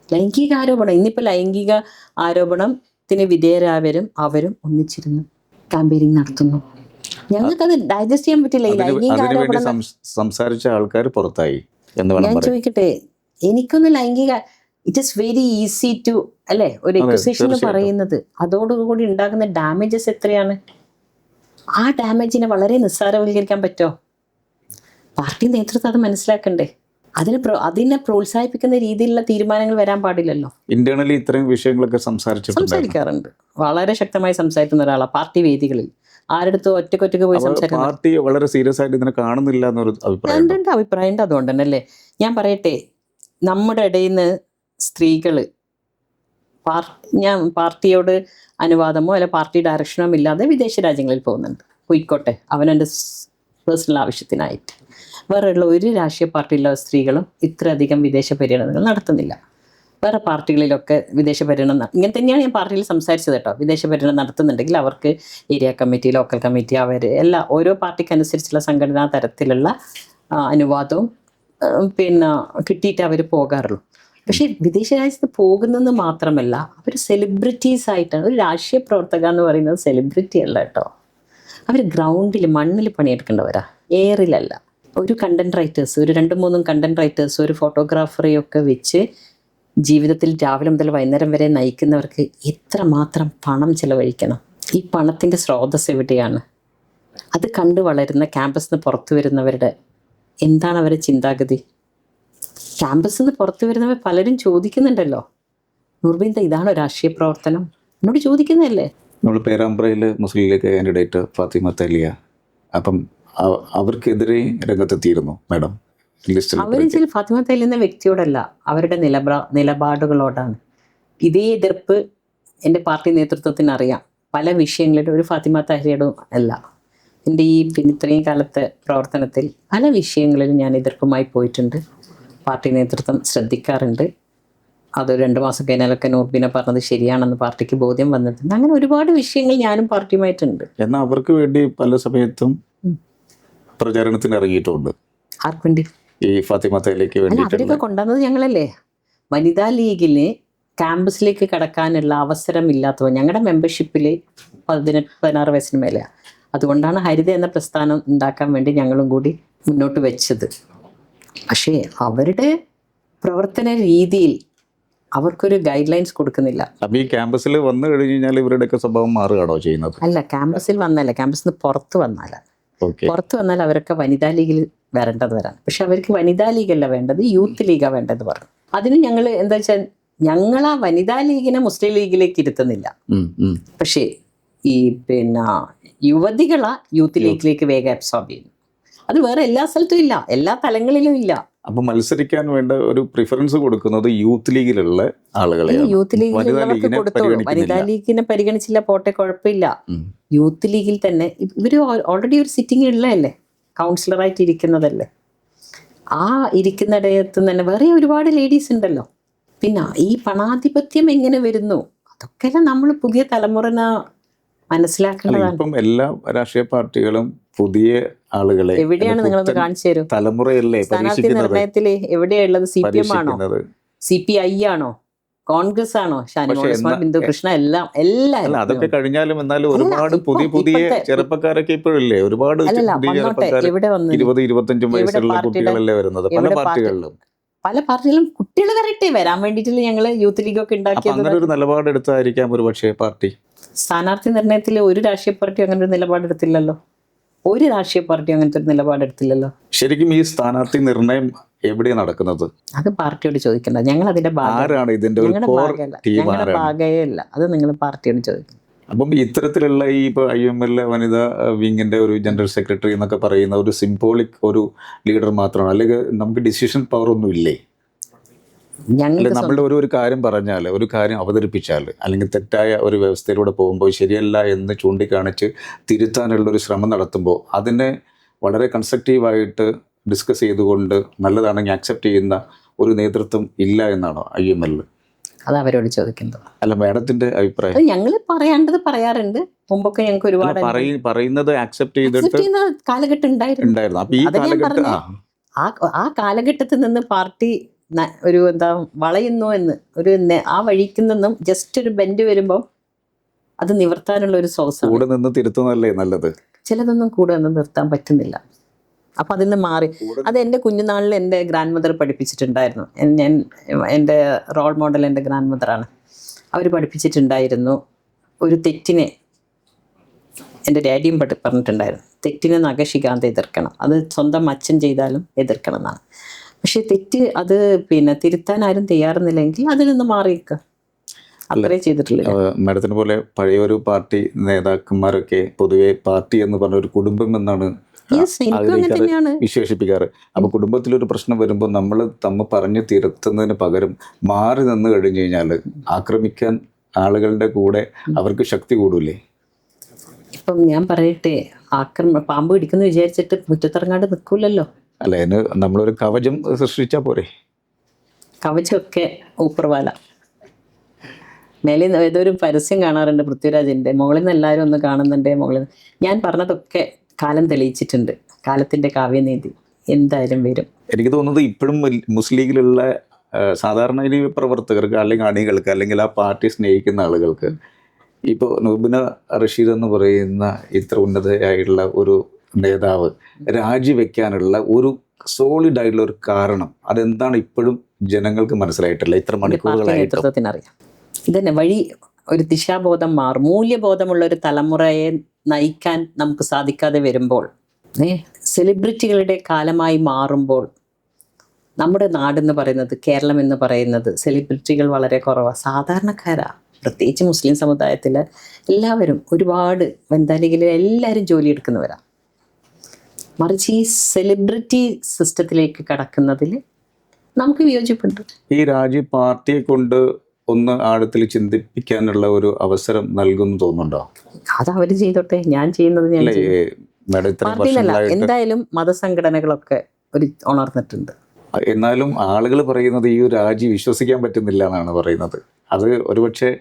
ലൈംഗിക ആരോപണം, ഇന്നിപ്പോൾ ലൈംഗിക ആരോപണത്തിന് വിധേയരായവരും അവരും ഒന്നിച്ചിരുന്ന് ക്യാമ്പയിനിങ് നടത്തുന്നു. ഞങ്ങൾക്കത് ഡൈജസ്റ്റ് ചെയ്യാൻ പറ്റില്ല. ഈ ലൈംഗിക ആരോപണം സംസാരിച്ച ആൾക്കാർ പുറത്തായി. ഞാൻ ചോദിക്കട്ടെ, എനിക്കൊന്ന് ലൈംഗിക it is very easy to അല്ലേ ഒരു എക്യുസേഷൻ പറയുന്നത്, അതോടുകൂടി ഉണ്ടാകുന്ന ഡാമേജസ് എത്രയാണ്? ആ ഡാമേജിനെ വളരെ നിസ്സാരവൽക്കരിക്കാൻ പറ്റുമോ? പാർട്ടി നേതൃത്വം അത് മനസ്സിലാക്കണ്ടേ? അതിനെ പ്രോത്സാഹിപ്പിക്കുന്ന രീതിയിലുള്ള തീരുമാനങ്ങൾ വരാൻ പാടില്ലല്ലോ. ഇന്റേണലി ഇത്രയും വിഷയങ്ങളൊക്കെ സംസാരിക്കാറുണ്ട്. വളരെ ശക്തമായി സംസാരിക്കുന്ന ഒരാളാണ് പാർട്ടി വേദികളിൽ. ആരടുത്തും ഒറ്റക്കൊറ്റക്ക് പോയി സംസാരിക്കുന്നത്. പാർട്ടി വളരെ സീരിയസ് ആയിട്ട് ഇതിനെ കാണുന്നില്ല എന്നൊരു അഭിപ്രായം. എൻ്റെ അഭിപ്രായം അതുകൊണ്ട് തന്നെ അല്ലേ. ഞാൻ പറയട്ടെ, നമ്മുടെ ഇടയിൽ നിന്ന് സ്ത്രീകൾ ഞാൻ പാർട്ടിയോട് അനുവാദമോ അല്ല പാർട്ടി ഡയറക്ഷനോ ഇല്ലാതെ വിദേശ രാജ്യങ്ങളിൽ പോകുന്നുണ്ട്. പോയിക്കോട്ടെ, അവനെൻ്റെ പേഴ്സണൽ ആവശ്യത്തിനായിട്ട്. വേറെയുള്ള ഒരു രാഷ്ട്രീയ പാർട്ടിയിലുള്ള സ്ത്രീകളും ഇത്രയധികം വിദേശ പര്യടനങ്ങൾ നടത്തുന്നില്ല. വേറെ പാർട്ടികളിലൊക്കെ വിദേശ പര്യടനം ഇങ്ങനെ തന്നെയാണ് ഞാൻ പാർട്ടിയിൽ സംസാരിച്ചത് കേട്ടോ. വിദേശ പര്യടനം നടത്തുന്നുണ്ടെങ്കിൽ അവർക്ക് ഏരിയ കമ്മിറ്റി, ലോക്കൽ കമ്മിറ്റി, അവർ എല്ലാ ഓരോ പാർട്ടിക്കനുസരിച്ചുള്ള സംഘടനാ തരത്തിലുള്ള അനുവാദവും പിന്നെ കിട്ടിയിട്ട് അവർ പോകാറുള്ളൂ. പക്ഷേ വിദേശ രാജ്യത്ത് പോകുന്നത് മാത്രമല്ല, അവർ സെലിബ്രിറ്റീസ് ആയിട്ടാണ്. ഒരു രാഷ്ട്രീയ പ്രവർത്തക എന്ന് പറയുന്നത് സെലിബ്രിറ്റി അല്ല കേട്ടോ. അവർ ഗ്രൗണ്ടിൽ മണ്ണിൽ പണിയെടുക്കേണ്ടവരാ, എയറിലല്ല. ഒരു കണ്ടന്റ് റൈറ്റേഴ്സ്, ഒരു 2-3 കണ്ടന്റ് റൈറ്റേഴ്സ്, ഒരു ഫോട്ടോഗ്രാഫറെയൊക്കെ വെച്ച് ജീവിതത്തിൽ രാവിലെ മുതൽ വൈകുന്നേരം വരെ നയിക്കുന്നവർക്ക് എത്രമാത്രം പണം ചിലവഴിക്കണം? ഈ പണത്തിൻ്റെ സ്രോതസ് എവിടെയാണ്? അത് കണ്ടു വളരുന്ന ക്യാമ്പസിൽ നിന്ന് പുറത്തു വരുന്നവരുടെ എന്താണ് അവരുടെ ചിന്താഗതി? ക്യാമ്പസിൽ നിന്ന് പുറത്തു വരുന്നവർ പലരും ചോദിക്കുന്നുണ്ടല്ലോ, നൂർബിന്ദ ഇതാണോ രാഷ്ട്രീയ പ്രവർത്തനം? എന്നോട് ചോദിക്കുന്നതല്ലേ. നമ്മൾ പേരാമ്പ്രയിൽ മുസ്ലിം ലീഗ് കാൻഡിഡേറ്റ് ഫാത്തിമ തലിയ, അപ്പം അവർക്കെതിരെ രംഗത്തെത്തിയിരുന്നു മാഡം. അവരിൽ ഫാത്തിമ തലി എന്ന വ്യക്തിയോടല്ല, അവരുടെ നിലപാടുകളോടാണ്. ഇതേ എതിർപ്പ് എൻ്റെ പാർട്ടി നേതൃത്വത്തിന് അറിയാം. പല വിഷയങ്ങളിലും ഒരു ഫാത്തിമ തഹരിയോടും അല്ല. എൻ്റെ ഈ ഇത്രയും കാലത്തെ പ്രവർത്തനത്തിൽ പല വിഷയങ്ങളിലും ഞാൻ എതിർപ്പുമായി പോയിട്ടുണ്ട്. പാർട്ടി നേതൃത്വം ശ്രദ്ധിക്കാറുണ്ട്. അത് 2 മാസം കഴിഞ്ഞാലൊക്കെ നൂർബിനെ പറഞ്ഞത് ശരിയാണെന്ന് പാർട്ടിക്ക് ബോധ്യം വന്നിട്ടുണ്ട്. അങ്ങനെ ഒരുപാട് വിഷയങ്ങൾ ഞാനും പാർട്ടിയുമായിട്ടുണ്ട്. എന്നാൽ അവർക്ക് വേണ്ടി പല സമയത്തും പ്രചാരണത്തിന് ഇറങ്ങിയിട്ടുണ്ട്. ആർക്ക് വേണ്ടി? ഈ ഫാത്തിമ തഹലിക്ക് വേണ്ടി. അവരൊക്കെ കൊണ്ടുവന്നത് ഞങ്ങളല്ലേ. വനിതാ ലീഗിന് ക്യാമ്പസിലേക്ക് കടക്കാനുള്ള അവസരം ഇല്ലാത്തവ ഞങ്ങളുടെ മെമ്പർഷിപ്പിൽ 18-16 വയസ്സിന് മേലെയാണ്. അതുകൊണ്ടാണ് ഹരിത എന്ന പ്രസ്ഥാനം ഉണ്ടാക്കാൻ വേണ്ടി ഞങ്ങളും കൂടി മുന്നോട്ട് വെച്ചത്. പക്ഷേ അവരുടെ പ്രവർത്തന രീതിയിൽ അവർക്കൊരു ഗൈഡ് ലൈൻസ് കൊടുക്കുന്നില്ല. അപ്പം ഈ ക്യാമ്പസിൽ വന്നു കഴിഞ്ഞ് കഴിഞ്ഞാൽ ഇവരുടെയൊക്കെ സ്വഭാവം മാറുകയാണോ ചെയ്യുന്നത്? അല്ല, ക്യാമ്പസിൽ വന്നല്ല, ക്യാമ്പസിൽ നിന്ന് പുറത്ത് വന്നാലാണ്. പുറത്ത് വന്നാൽ അവരൊക്കെ വനിതാ ലീഗിൽ വരേണ്ടത് വരാൻ. പക്ഷെ അവർക്ക് വനിതാ ലീഗല്ല വേണ്ടത്, യൂത്ത് ലീഗാണ് വേണ്ടത് പറഞ്ഞു. അതിന് ഞങ്ങൾ എന്താ വെച്ചാൽ ഞങ്ങൾ ആ വനിതാ ലീഗിനെ മുസ്ലിം ലീഗിലേക്ക് ഇരുത്തുന്നില്ല. പക്ഷേ ഈ യുവതികളാ യൂത്ത് ലീഗിലേക്ക് വേഗം അബ്സോർബ് ചെയ്യുന്നു. അത് വേറെ എല്ലാ സ്ഥലത്തും ഇല്ല, എല്ലാ തലങ്ങളിലും ഇല്ല. അപ്പൊ മത്സരിക്കാൻ വേണ്ട ഒരു പ്രിഫറൻസ് കൊടുക്കുന്നത് യൂത്ത് ലീഗിലുള്ള ആളുകളെ. യൂത്ത് ലീഗിലുള്ളവർക്ക് കൊടുത്തോളൂ. വനിതാ ലീഗിനെ പരിഗണിച്ചില്ല, പോട്ടെ, കുഴപ്പമില്ല. യൂത്ത് ലീഗിൽ തന്നെ ഇവർ ഓൾറെഡി ഒരു സിറ്റിംഗ് ഉള്ളതല്ലേ, കൗൺസിലറായിട്ട് ഇരിക്കുന്നതല്ലേ. ആ ഇരിക്കുന്നിടത്ത് തന്നെ വേറെ ഒരുപാട് ലേഡീസ് ഉണ്ടല്ലോ. പിന്നെ ഈ പണാധിപത്യം എങ്ങനെ വരുന്നു, അതൊക്കെ നമ്മൾ പുതിയ തലമുറനെ മനസ്സിലാക്കേണ്ടതാണ്. ഇപ്പം എല്ലാ രാഷ്ട്രീയ പാർട്ടികളും പുതിയ ആളുകളെ എവിടെയാണ് നിങ്ങളൊന്ന് കാണിച്ചു തരും? തലമുറയല്ലേ സ്ഥാനാർത്ഥി നിർണയത്തില് എവിടെയുള്ളത്? CPM ആണോ, CPI ആണോ, കോൺഗ്രസ് ആണോ, ഷാനിമോൾ ബിന്ദു കൃഷ്ണ, എല്ലാം അതൊക്കെ കഴിഞ്ഞാലും എന്നാലും ഒരുപാട് പുതിയ ചെറുപ്പക്കാരൊക്കെ ഇപ്പോഴില്ലേ, ഒരുപാട് 20-25 വയസ്സുള്ള കുട്ടികളല്ലേ വരുന്നത് പല പാർട്ടികളും. കുട്ടികൾ വരട്ടെ, വരാൻ വേണ്ടിയിട്ടില്ല ഞങ്ങൾ യൂത്ത് ലീഗ് ഒക്കെ ഉണ്ടാക്കിയത്. അങ്ങനെ ഒരു നിലപാടെടുത്തായിരിക്കാം ഒരു പക്ഷേ പാർട്ടി. സ്ഥാനാർത്ഥി നിർണയത്തിൽ ഒരു രാഷ്ട്രീയ പാർട്ടി അങ്ങനെ ഒരു നിലപാടെടുത്തില്ലല്ലോ. ഒരു രാഷ്ട്രീയ പാർട്ടി അങ്ങനത്തെ ഒരു നിലപാടെടുത്തില്ലല്ലോ. ശരിക്കും ഈ സ്ഥാനാർത്ഥി നിർണയം എവിടെയാണ് നടക്കുന്നത്? അത് പാർട്ടിയോട് ചോദിക്കേണ്ട. ഞങ്ങൾ അതിന്റെ ഞങ്ങളുടെ ഭാഗമേ അല്ല. അത് നിങ്ങൾ പാർട്ടിയോട് ചോദിക്കണം. അപ്പം ഇത്തരത്തിലുള്ള ഈ ഇപ്പോൾ IML വനിതാ വിങ്ങിന്റെ ഒരു ജനറൽ സെക്രട്ടറി എന്നൊക്കെ പറയുന്ന ഒരു സിംബോളിക് ഒരു ലീഡർ മാത്രമാണ്, അല്ലെങ്കിൽ നമുക്ക് ഡിസിഷൻ പവർ ഒന്നും ഇല്ലേ? നമ്മളുടെ ഒരു കാര്യം പറഞ്ഞാൽ, ഒരു കാര്യം അവതരിപ്പിച്ചാൽ, അല്ലെങ്കിൽ തെറ്റായ ഒരു വ്യവസ്ഥയിലൂടെ പോകുമ്പോൾ ശരിയല്ല എന്ന് ചൂണ്ടിക്കാണിച്ച് തിരുത്താനുള്ളൊരു ശ്രമം നടത്തുമ്പോൾ അതിനെ വളരെ കൺസ്ട്രക്റ്റീവായിട്ട് ഡിസ്കസ് ചെയ്തുകൊണ്ട് നല്ലതാണെങ്കിൽ അക്സെപ്റ്റ് ചെയ്യുന്ന ഒരു നേതൃത്വം ഇല്ല എന്നാണോ IML? അത് അവരോട് ചോദിക്കുന്നത്. അല്ല, മാഡത്തിന്റെ അഭിപ്രായം? ഞങ്ങൾ പറയാണ്ടത് പറയാറുണ്ട്. മുമ്പൊക്കെ ഞങ്ങൾക്ക് ഒരുപാട് പറയുന്നത് അക്സെപ്റ്റ് ചെയ്യുന്ന കാലഘട്ടം ഉണ്ടായിരുന്നു. അപ്പൊ ഈ കാലഘട്ടം, ആ കാലഘട്ടത്തിൽ നിന്ന് പാർട്ടി ഒരു വളയുന്നു എന്ന് ആ വഴിക്ക് നിന്നും ജസ്റ്റ് ഒരു ബെൻഡ് വരുമ്പോൾ അത് നിവർത്താനുള്ള ഒരു സോഴ്സ്. കൂടെ നിന്ന് തിരുത്തുന്നല്ലേ നല്ലത്. ചിലതൊന്നും കൂടെ നിന്ന് നിർത്താൻ പറ്റുന്നില്ല. അപ്പം അതിൽ നിന്ന് മാറി. അത് എൻ്റെ കുഞ്ഞുനാളിൽ എൻ്റെ ഗ്രാൻഡ് മദർ പഠിപ്പിച്ചിട്ടുണ്ടായിരുന്നു. എൻ്റെ റോൾ മോഡൽ എൻ്റെ ഗ്രാൻഡ് മദറാണ്. അവർ പഠിപ്പിച്ചിട്ടുണ്ടായിരുന്നു, ഒരു തെറ്റിനെ എൻ്റെ ഡാഡിയും പറഞ്ഞിട്ടുണ്ടായിരുന്നു, തെറ്റിനെ നഖശികാന്ത് എതിർക്കണം. അത് സ്വന്തം അച്ഛൻ ചെയ്താലും എതിർക്കണം എന്നാണ്. പക്ഷേ തെറ്റ് അത് തിരുത്താൻ ആരും തയ്യാറുന്നില്ലെങ്കിൽ അതിൽ നിന്ന് മാറിയിരിക്കുക. അത്രേ ചെയ്തിട്ടുള്ളൂ. മാഡത്തിനെ പോലെ പഴയൊരു പാർട്ടി നേതാക്കന്മാരൊക്കെ പൊതുവെ പാർട്ടി എന്ന് പറഞ്ഞ ഒരു കുടുംബം എന്നാണ് വിശേഷിപ്പിക്കാറ്. അപ്പൊ കുടുംബത്തിലൊരു പ്രശ്നം വരുമ്പോൾ നമ്മൾ തമ്മിൽ പറഞ്ഞു തിരുത്തുന്നതിന് പകരം മാറി നിന്ന് കഴിഞ്ഞു കഴിഞ്ഞാൽ ആക്രമിക്കാൻ ആളുകളുടെ കൂടെ അവർക്ക് ശക്തി കൂടൂലേ? ഇപ്പം ഞാൻ പറയട്ടെ, പാമ്പ് പിടിക്കുന്നു വിചാരിച്ചിട്ട് മുറ്റത്തിറങ്ങാണ്ട് നിൽക്കൂലല്ലോ. അല്ല, അതിന് നമ്മളൊരു കവചം സൃഷ്ടിച്ചാൽ പോരെ? കവചമൊക്കെ ഊപ്പർവാല. മേലെ ഏതൊരു പരസ്യം കാണാറുണ്ട് പൃഥ്വിരാജിൻ്റെ, മുകളിൽ നിന്ന് എല്ലാവരും ഒന്ന് കാണുന്നുണ്ട്. മുകളിൽ ഞാൻ പറഞ്ഞതൊക്കെ കാലം തെളിയിച്ചിട്ടുണ്ട്. കാലത്തിൻ്റെ കാവ്യനീതി എന്തായാലും വരും. എനിക്ക് തോന്നുന്നത് ഇപ്പോഴും മുസ്ലിം ലീഗിലുള്ള സാധാരണ പ്രവർത്തകർക്ക് അല്ലെങ്കിൽ അണികൾക്ക് അല്ലെങ്കിൽ ആ പാർട്ടി സ്നേഹിക്കുന്ന ആളുകൾക്ക് ഇപ്പോൾ നുർബിന റഷീദ് എന്ന് പറയുന്ന ഇത്ര ഉന്നതയായിട്ടുള്ള ഒരു നേതാവ് രാജിവെക്കാനുള്ള ഒരു സോളിഡ് ആയിട്ടുള്ള ഒരു കാരണം അതെന്താണ് ഇപ്പോഴും ജനങ്ങൾക്ക് മനസ്സിലായിട്ടില്ല? ഇത്ര മണിക്കൂറുകളായിട്ട് അറിയാം. ഇതന്നെ വഴി, ഒരു ദിശാബോധം മാറും. മൂല്യബോധമുള്ള ഒരു തലമുറയെ നയിക്കാൻ നമുക്ക് സാധിക്കാതെ വരുമ്പോൾ, സെലിബ്രിറ്റികളുടെ കാലമായി മാറുമ്പോൾ, നമ്മുടെ നാടെന്ന് പറയുന്നത്, കേരളം എന്ന് പറയുന്നത് സെലിബ്രിറ്റികൾ വളരെ കുറവാണ്. സാധാരണക്കാരാണ്. പ്രത്യേകിച്ച് മുസ്ലിം സമുദായത്തിൽ എല്ലാവരും, ഒരുപാട് വനിതാ ലീഗിൽ എല്ലാവരും ജോലിയെടുക്കുന്നവരാണ്. മറിച്ച് ഈ സെലിബ്രിറ്റി സിസ്റ്റത്തിലേക്ക് കടക്കുന്നതിൽ നമുക്ക് വിയോജിപ്പുണ്ട്. ഈ രാജി പാർട്ടിയെ കൊണ്ട് ഒന്ന് ആഴത്തിൽ ചിന്തിപ്പിക്കാനുള്ള ഒരു അവസരം നൽകുന്നു തോന്നുന്നുണ്ടോ? അത് അവർ ചെയ്തോട്ടെ, ഞാൻ ചെയ്യുന്നത് ഞാൻ പാർട്ടിയിലല്ല. എന്തായാലും മതസംഘടനകളൊക്കെ ഒരു ഉണർന്നിട്ടുണ്ട്. എന്നാലും ആളുകൾ പറയുന്നത് ഈ ഒരു രാജി വിശ്വസിക്കാൻ പറ്റുന്നില്ല എന്നാണ് പറയുന്നത്. അത് ഒരുപക്ഷെ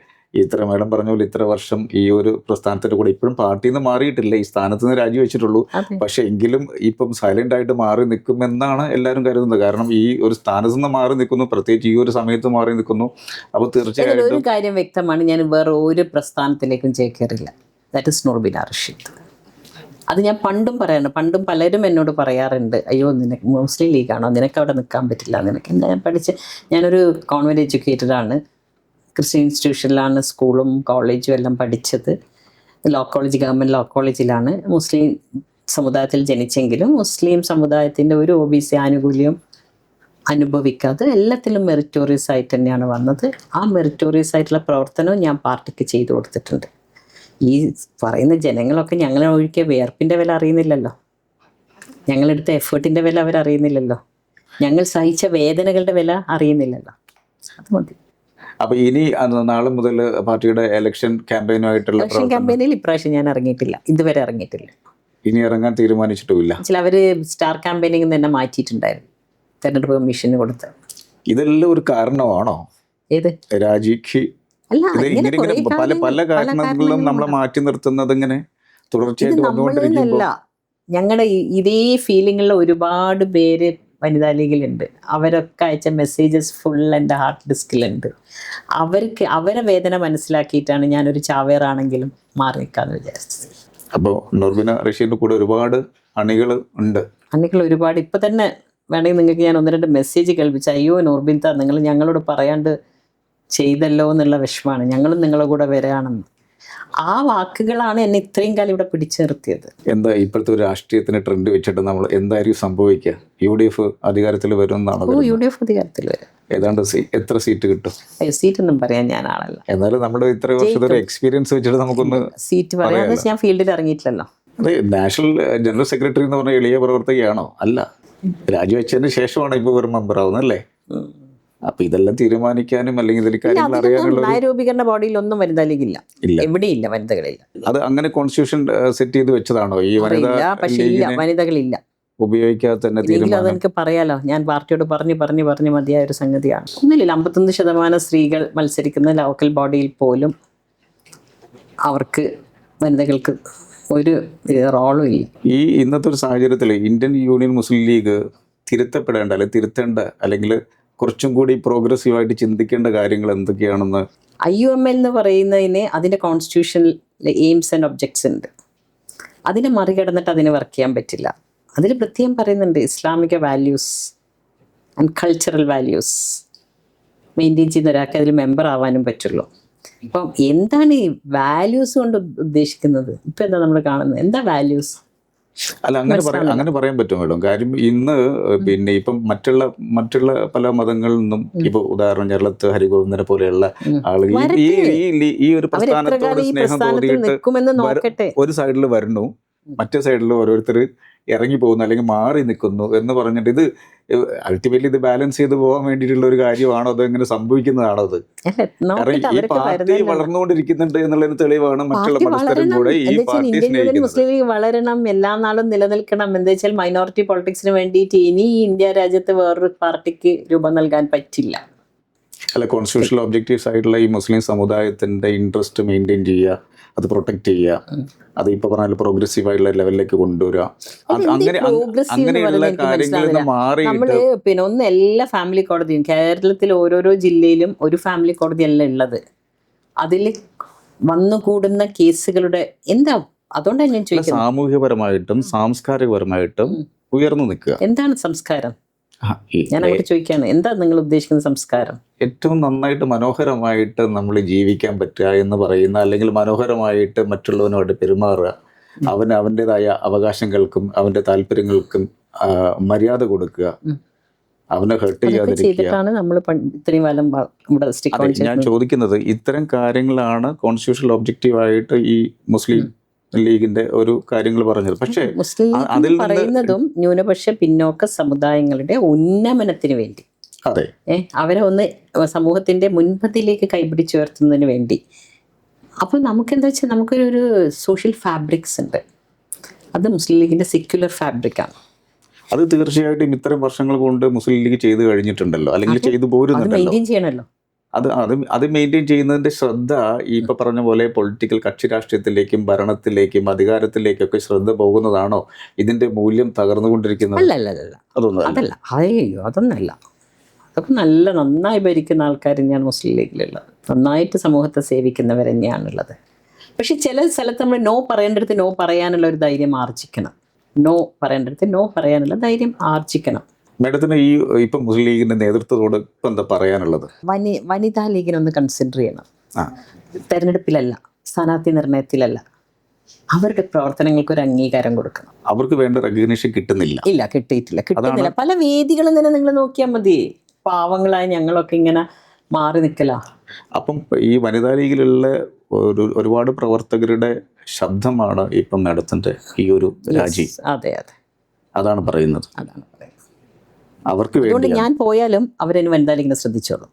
ഇത്ര മേഡം പറഞ്ഞ പോലെ ഇത്ര വർഷം ഈ ഒരു പ്രസ്ഥാനത്തിന്റെ കൂടെ ഇപ്പോഴും പാർട്ടിയിൽ നിന്ന് മാറിയിട്ടില്ല, ഈ സ്ഥാനത്ത് നിന്ന് രാജിവെച്ചിട്ടുള്ളൂ. പക്ഷെ എങ്കിലും ഇപ്പം സൈലന്റ് ആയിട്ട് മാറി നിൽക്കുമെന്നാണ് എല്ലാവരും കരുതുന്നത്. കാരണം ഈ ഒരു സ്ഥാനത്ത് നിന്ന് മാറി നിൽക്കുന്നു, പ്രത്യേകിച്ച് ഈ ഒരു സമയത്ത് മാറി നിൽക്കുന്നു. അപ്പോൾ തീർച്ചയായിട്ടും ഒരു കാര്യം വ്യക്തമാണ്, ഞാൻ വേറെ ഒരു പ്രസ്ഥാനത്തിലേക്കും ചേക്കേറില്ല. That is Nurbina Rasheed. അത് ഞാൻ പണ്ടും പറയാണ്. പണ്ടും പലരും എന്നോട് പറയാറുണ്ട്, അയ്യോ നിനക്ക് മുസ്ലിം ലീഗാണോ, നിനക്ക് അവിടെ നിൽക്കാൻ പറ്റില്ല. നിനക്ക് എന്താ, ഞാനൊരു കോൺവെൻറ്റ് എഡ്യൂക്കേറ്റഡാണ്. ക്രിസ്ത്യൻ ഇൻസ്റ്റിറ്റ്യൂഷനിലാണ് സ്കൂളും കോളേജും എല്ലാം പഠിച്ചത്. ലോ കോളേജ്, ഗവൺമെൻറ് ലോ കോളേജിലാണ്. മുസ്ലിം സമുദായത്തിൽ ജനിച്ചെങ്കിലും മുസ്ലിം സമുദായത്തിൻ്റെ ഒരു OBC ആനുകൂല്യം അനുഭവിക്കാതെ എല്ലാത്തിലും മെറിറ്റോറിയസ് ആയിട്ട് തന്നെയാണ് വന്നത്. ആ മെറിറ്റോറിയസ് ആയിട്ടുള്ള പ്രവർത്തനവും ഞാൻ പാർട്ടിക്ക് ചെയ്തു കൊടുത്തിട്ടുണ്ട്. ഈ പറയുന്ന ജനങ്ങളൊക്കെ ഞങ്ങളെ ഒഴിക്കിയ വിയർപ്പിൻ്റെ വില അറിയുന്നില്ലല്ലോ, ഞങ്ങളെടുത്ത എഫേർട്ടിൻ്റെ വില അവരറിയുന്നില്ലല്ലോ, ഞങ്ങൾ സഹിച്ച വേദനകളുടെ വില അറിയുന്നില്ലല്ലോ. അത് മതി. അപ്പൊ ഇനി നാളെ മുതൽ പാർട്ടിയുടെ ഇലക്ഷൻ ക്യാമ്പയിനുമായിട്ടുള്ള ക്യാമ്പയിനിൽ ഇപ്രാവശ്യം ഞാൻ ഇറങ്ങിയിട്ടില്ല, ഇതുവരെ ഇറങ്ങിയിട്ടില്ല. ഇനി ഇറങ്ങാൻ തീരുമാനിച്ചിട്ടുമില്ല. അവര് സ്റ്റാർ ക്യാമ്പയിനിങ് തന്നെ മാറ്റിയിട്ടുണ്ടായിരുന്നു, തെരഞ്ഞെടുപ്പ് കമ്മീഷന് കൊടുത്ത്. ഇതെല്ലാം ഒരു കാരണമാണോ ഏത് രാജിക്ക്? പല പല കാരണങ്ങളിലും നമ്മളെ മാറ്റി നിർത്തുന്നത് ഇങ്ങനെ തുടർച്ചയായിട്ട് വന്നുകൊണ്ടിരിക്കുമ്പോൾ ഞങ്ങളുടെ ഇതേ ഫീലിങ്ങുള്ള ഒരുപാട് പേര് വനിതാ ലീഗിലുണ്ട്. അവരൊക്കെ അയച്ച മെസ്സേജസ് ഫുൾ എൻ്റെ ഹാർട്ട് ഡിസ്കിലുണ്ട്. അവരെ വേദന മനസ്സിലാക്കിയിട്ടാണ് ഞാനൊരു ചാവേറാണെങ്കിലും മാറി നിൽക്കാമെന്ന് വിചാരിച്ചത്. അപ്പോൾ നുർബിന റഷീദിൻ്റെ കൂടെ ഒരുപാട് അണികൾ ഉണ്ട്. അണികൾ ഒരുപാട്. ഇപ്പം തന്നെ വേണമെങ്കിൽ നിങ്ങൾക്ക് ഞാൻ 1-2 മെസ്സേജ് കേൾപ്പിച്ച, അയ്യോ നുർബിൻത നിങ്ങൾ ഞങ്ങളോട് പറയാണ്ട് ചെയ്തല്ലോ എന്നുള്ള വിഷമമാണ്, ഞങ്ങളും നിങ്ങളുടെ കൂടെ വരികയാണെന്ന്. ആ വാക്കുകളാണ് എന്നെ ഇത്രയും കാലം ഇവിടെ പിടിച്ചു നിർത്തിയത്. എന്താ ഇപ്പോഴത്തെ ഒരു രാഷ്ട്രീയത്തിന് ട്രെൻഡ് വെച്ചിട്ട് നമ്മൾ എന്തായിരിക്കും സംഭവിക്കുക? UDF അധികാരത്തിൽ വരുമെന്നാണ്. UDF അധികാരത്തിൽ വരും. ഏതാണ്ട് എത്ര സീറ്റ് കിട്ടും? സീറ്റൊന്നും പറയാൻ ഞാൻ ആളല്ല. എന്നാലും നമ്മുടെ ഇത്ര വർഷത്തെ ഒരു എക്സ്പീരിയൻസ് വെച്ചിട്ട് നമുക്കൊന്ന് സീറ്റ് പറയാതെ ഞാൻ ഫീൽഡിൽ ഇറങ്ങിയിട്ടില്ലല്ലോ. അതെ, നാഷണൽ ജനറൽ സെക്രട്ടറി എന്ന് പറഞ്ഞ എളിയ പ്രവർത്തകയാണോ? അല്ല, രാജിവെച്ചതിന് ശേഷമാണ് ഇപ്പോൾ ഒരു മെമ്പർ ആവുന്നത് അല്ലേ? അപ്പൊ ഇതെല്ലാം തീരുമാനിക്കാനും അല്ലെങ്കിൽ ഇതിൽ കാര്യങ്ങൾ അറിയാനുള്ള നയരൂപീകരണ ബോഡിയിലൊന്നും വനിതാ ലീഗില്ല, എവിടെയില്ല, വനിതകളില്ല. അത് അങ്ങനെ കോൺസ്റ്റിറ്റ്യൂഷൻ സെറ്റ് ചെയ്ത് വെച്ചതാണോ ഈ വനിതകളില്ല ഉപയോഗിക്കാതെ തന്നെ തീരുമാനം? അതെനിക്ക് പറയാലോ, ഞാൻ പാർട്ടിയോട് പറഞ്ഞു മതിയായ ഒരു സംഗതിയാണ്. ഒന്നുമില്ല, 51% സ്ത്രീകൾ മത്സരിക്കുന്ന ലോക്കൽ ബോഡിയിൽ പോലും അവർക്ക് വനിതകൾക്ക് ഒരു റോളും ഇല്ല. ഈ ഇന്നത്തെ ഒരു സാഹചര്യത്തിൽ ഇന്ത്യൻ യൂണിയൻ മുസ്ലിം ലീഗ് തിരുത്തപ്പെടേണ്ട അല്ലെങ്കിൽ തിരുത്തേണ്ട അല്ലെങ്കിൽ കുറച്ചും കൂടി പ്രോഗ്രസീവായിട്ട് ചിന്തിക്കേണ്ട കാര്യങ്ങൾ എന്തൊക്കെയാണെന്ന്? IUML എന്ന് പറയുന്നതിന് അതിൻ്റെ കോൺസ്റ്റിറ്റ്യൂഷണൽ എയിംസ് ആൻഡ് ഒബ്ജക്ട്സ് ഉണ്ട്. അതിനെ മറികടന്നിട്ട് അതിന് വർക്ക് ചെയ്യാൻ പറ്റില്ല. അതിൽ പ്രത്യേകം പറയുന്നുണ്ട് ഇസ്ലാമിക values and cultural values maintain ചെയ്യുന്ന ഒരാൾക്ക് അതിൽ മെമ്പർ ആവാനും പറ്റുള്ളൂ. അപ്പം എന്താണ് ഈ വാല്യൂസ് കൊണ്ട് ഉദ്ദേശിക്കുന്നത്? ഇപ്പം എന്താ നമ്മൾ കാണുന്നത്? എന്താ വാല്യൂസ്? അല്ല, അങ്ങനെ പറയാൻ പറ്റും മേഡം. കാര്യം ഇന്ന് പിന്നെ ഇപ്പം മറ്റുള്ള പല മതങ്ങളിൽ നിന്നും ഇപ്പൊ ഉദാഹരണം കേരളത്ത് ഹരിഗോവിന്ദനെ പോലെയുള്ള ആളുകൾ ഈ ഒരു പ്രസ്ഥാനത്തോട് സ്നേഹം തോന്നിയിട്ട് ഒരു സൈഡിൽ വരുന്നു, മറ്റേ സൈഡിൽ ഓരോരുത്തർ ഇറങ്ങി പോകുന്നു അല്ലെങ്കിൽ മാറി നിൽക്കുന്നു എന്ന് പറഞ്ഞിട്ട് ഇത് അൾട്ടിമേറ്റ്ലി ഇത് ബാലൻസ് ചെയ്ത് പോകാൻ വേണ്ടിയിട്ടുള്ള ഒരു കാര്യമാണോ, അതോ എങ്ങനെ സംഭവിക്കുന്നതാണോ അത്? കാരണം ഈ പാർട്ടി വളർന്നുകൊണ്ടിരിക്കുന്നുണ്ട് എന്നുള്ളതിന് തെളിവാണ് മറ്റുള്ള മതസ്ഥരും കൂടെ ഈ പാർട്ടി സ്നേഹിക്കുന്നത്. മുസ്ലിം ലീഗ് വളരണം, എല്ലാ നാളും നിലനിൽക്കണം. എന്താ വെച്ചാൽ മൈനോറിറ്റി പൊളിറ്റിക്സിന് വേണ്ടിയിട്ട് ഇനി ഇന്ത്യ രാജ്യത്ത് വേറൊരു പാർട്ടിക്ക് രൂപം നൽകാൻ പറ്റില്ല. അല്ല, കോൺസ്റ്റിറ്റ്യൂഷണൽ ഒബ്ജക്റ്റീവ്സ് ആയിട്ടുള്ള ഈ മുസ്ലിം സമുദായത്തിന്റെ ഇൻട്രസ്റ്റ് മെയിൻറ്റെയിൻ ചെയ്യുക, അത് പ്രൊട്ടക്ട് ചെയ്യുക, അത് ഇപ്പൊ പറഞ്ഞാൽ പ്രോഗ്രസീവ് ആയിട്ടുള്ള ലെവലിലേക്ക് കൊണ്ടുവരിക, അങ്ങനെയുള്ള കാര്യങ്ങളിൽ നിന്ന് മാറിയിട്ട് നമ്മള് പിന്നെ ഒന്ന് എല്ലാ ഫാമിലി കോടതിയും കേരളത്തിൽ ഓരോരോ ജില്ലയിലും ഒരു ഫാമിലി കോടതിയല്ല ഉള്ളത്. അതിൽ വന്നുകൂടുന്ന കേസുകളുടെ എന്താ, അതുകൊണ്ടാണ് ഞാൻ ചോദിക്കുന്നത്. സാമൂഹ്യപരമായിട്ടും സാംസ്കാരികപരമായിട്ടും ഉയർന്നു നിൽക്കുക. എന്താണ് സംസ്കാരം? ഞാൻ അങ്ങോട്ട് ചോദിക്കുകയാണ്, എന്താ നിങ്ങൾ ഉദ്ദേശിക്കുന്ന സംസ്കാരം? ഏറ്റവും നന്നായിട്ട് മനോഹരമായിട്ട് നമ്മൾ ജീവിക്കാൻ പറ്റുക എന്ന് പറയുന്ന, അല്ലെങ്കിൽ മനോഹരമായിട്ട് മറ്റുള്ളവനോട് പെരുമാറുക, അവൻ്റെതായ അവകാശങ്ങൾക്കും അവൻ്റെ താല്പര്യങ്ങൾക്കും മര്യാദ കൊടുക്കുക, അവനെ ഹെർട്ട് ചെയ്യാതിരിക്കുക. ഞാൻ ചോദിക്കുന്നത് ഇത്തരം കാര്യങ്ങളാണ് കോൺസ്റ്റിറ്റ്യൂഷണൽ ഒബ്ജക്റ്റീവായിട്ട് ഈ മുസ്ലിം ലീഗിന്റെ ഒരു കാര്യങ്ങൾ പറഞ്ഞത്. പക്ഷേ അതിൽ പറയുന്നതും ന്യൂനപക്ഷ പിന്നോക്ക സമുദായങ്ങളുടെ ഉന്നമനത്തിന് വേണ്ടി, അതെ, അവരെ ഒന്ന് സമൂഹത്തിന്റെ മുൻപന്തിയിലേക്ക് കൈപിടിച്ചുയർത്തുന്നതിന് വേണ്ടി. അപ്പോൾ നമുക്കെന്താ വെച്ചാൽ നമുക്കൊരു സോഷ്യൽ ഫാബ്രിക്സ് ഉണ്ട്. അത് മുസ്ലിം ലീഗിന്റെ സെക്യുലർ ഫാബ്രിക്കാണ്. അത് തീർച്ചയായിട്ടും ഇത്തരം വർഷങ്ങൾ കൊണ്ട് മുസ്ലിം ലീഗ് ചെയ്ത് കഴിഞ്ഞിട്ടുണ്ടല്ലോ, അല്ലെങ്കിൽ ചെയ്തു പോരുന്നുണ്ടല്ലോ. ചെയ്യണമല്ലോ. അത് മെയിൻറ്റെയിൻ ചെയ്യുന്നതിന്റെ ശ്രദ്ധ ഈ ഇപ്പൊ പറഞ്ഞ പോലെ പൊളിറ്റിക്കൽ കക്ഷി രാഷ്ട്രീയത്തിലേക്കും ഭരണത്തിലേക്കും അധികാരത്തിലേക്കൊക്കെ ശ്രദ്ധ പോകുന്നതാണോ ഇതിന്റെ മൂല്യം തകർന്നുകൊണ്ടിരിക്കുന്നത്? അതല്ല, അതൊന്നല്ല. അതൊക്കെ നന്നായി ഭരിക്കുന്ന ആൾക്കാർ തന്നെയാണ് മുസ്ലിം ലീഗിലുള്ളത്. നന്നായിട്ട് സമൂഹത്തെ സേവിക്കുന്നവർ തന്നെയാണുള്ളത്. പക്ഷെ ചില സ്ഥലത്ത് നമ്മൾ നോ പറയേണ്ടടുത്ത് നോ പറയാനുള്ള ഒരു ധൈര്യം ആർജിക്കണം. നോ പറയേണ്ടടുത്ത് നോ പറയാനുള്ള ധൈര്യം ആർജിക്കണം. മാഡത്തിന് ഈ ഇപ്പം മുസ്ലിം ലീഗിന്റെ നേതൃത്വത്തോട് ഇപ്പം എന്താ പറയാനുള്ളത്? വനിതാ ലീഗിനൊന്ന് കൺസിഡർ ചെയ്യണം. തെരഞ്ഞെടുപ്പിലല്ല, സ്ഥാനാർത്ഥി നിർണയത്തിലല്ല, അവരുടെ പ്രവർത്തനങ്ങൾക്ക് ഒരു അംഗീകാരം കൊടുക്കണം. അവർക്ക് വേണ്ട റെക്കഗ്നീഷൻ കിട്ടുന്നില്ല. കിട്ടുന്നില്ല. പല വേദികളും തന്നെ നിങ്ങൾ നോക്കിയാൽ മതി. പാവങ്ങളായ ഞങ്ങളൊക്കെ ഇങ്ങനെ മാറി നിൽക്കല. അപ്പം ഈ വനിതാ ലീഗിലുള്ള ഒരുപാട് പ്രവർത്തകരുടെ ശബ്ദമാണ് ഇപ്പം മാഡത്തിന്റെ ഈ ഒരു രാജി. അതെ, അതാണ് പറയുന്നത്. അവർക്ക് അതുകൊണ്ട് ഞാൻ പോയാലും അവരെന്നെ വനിതാ ലീഗിനെ ശ്രദ്ധിച്ചോളും.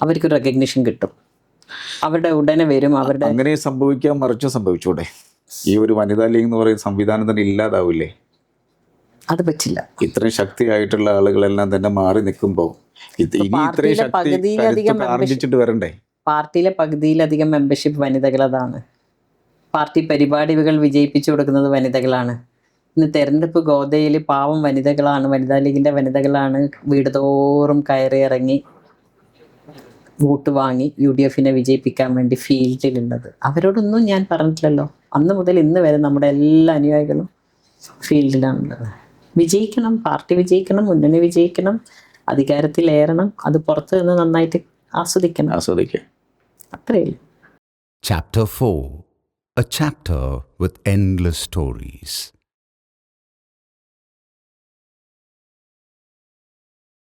അവർക്കൊരു റെക്കഗ്നിഷൻ കിട്ടും. അവരുടെ ഉടനെ വരും. അവരുടെ അങ്ങനെ സംഭവിക്കാൻ മറിച്ച് സംഭവിച്ചൂടെ? ഈ ഒരു വനിതാ ലീഗ് എന്ന് പറയുന്ന സംവിധാനം തന്നെ ഇല്ലാതാവില്ലേ? അത് പറ്റില്ല. ഇത്രയും ശക്തിയായിട്ടുള്ള ആളുകളെല്ലാം തന്നെ മാറി നിൽക്കുമ്പോൾ വരണ്ടേ? പാർട്ടിയിലെ പകുതിയിലധികം മെമ്പർഷിപ്പ് വനിതകൾ. അതാണ് പാർട്ടി പരിപാടികൾ വിജയിപ്പിച്ചു കൊടുക്കുന്നത് വനിതകളാണ്. ഇന്ന് തെരഞ്ഞെടുപ്പ് ഗോതയിൽ പാവം വനിതകളാണ്, വനിതാ ലീഗിൻ്റെ വനിതകളാണ് വീട് തോറും കയറി ഇറങ്ങി വോട്ട് വാങ്ങി UDFനെ വിജയിപ്പിക്കാൻ വേണ്ടി ഫീൽഡിലുള്ളത്. അവരോടൊന്നും ഞാൻ പറഞ്ഞിട്ടില്ലല്ലോ. അന്ന് മുതൽ ഇന്ന് വരെ നമ്മുടെ എല്ലാ അനുയായികളും ഫീൽഡിലാണുള്ളത്. വിജയിക്കണം, പാർട്ടി വിജയിക്കണം, മുന്നണി വിജയിക്കണം, അധികാരത്തിലേറണം, അത് പുറത്ത് നിന്ന് നന്നായിട്ട് ആസ്വദിക്കണം. അത്രയേ ഉള്ളൂ. Chapter 4. A chapter with endless stories.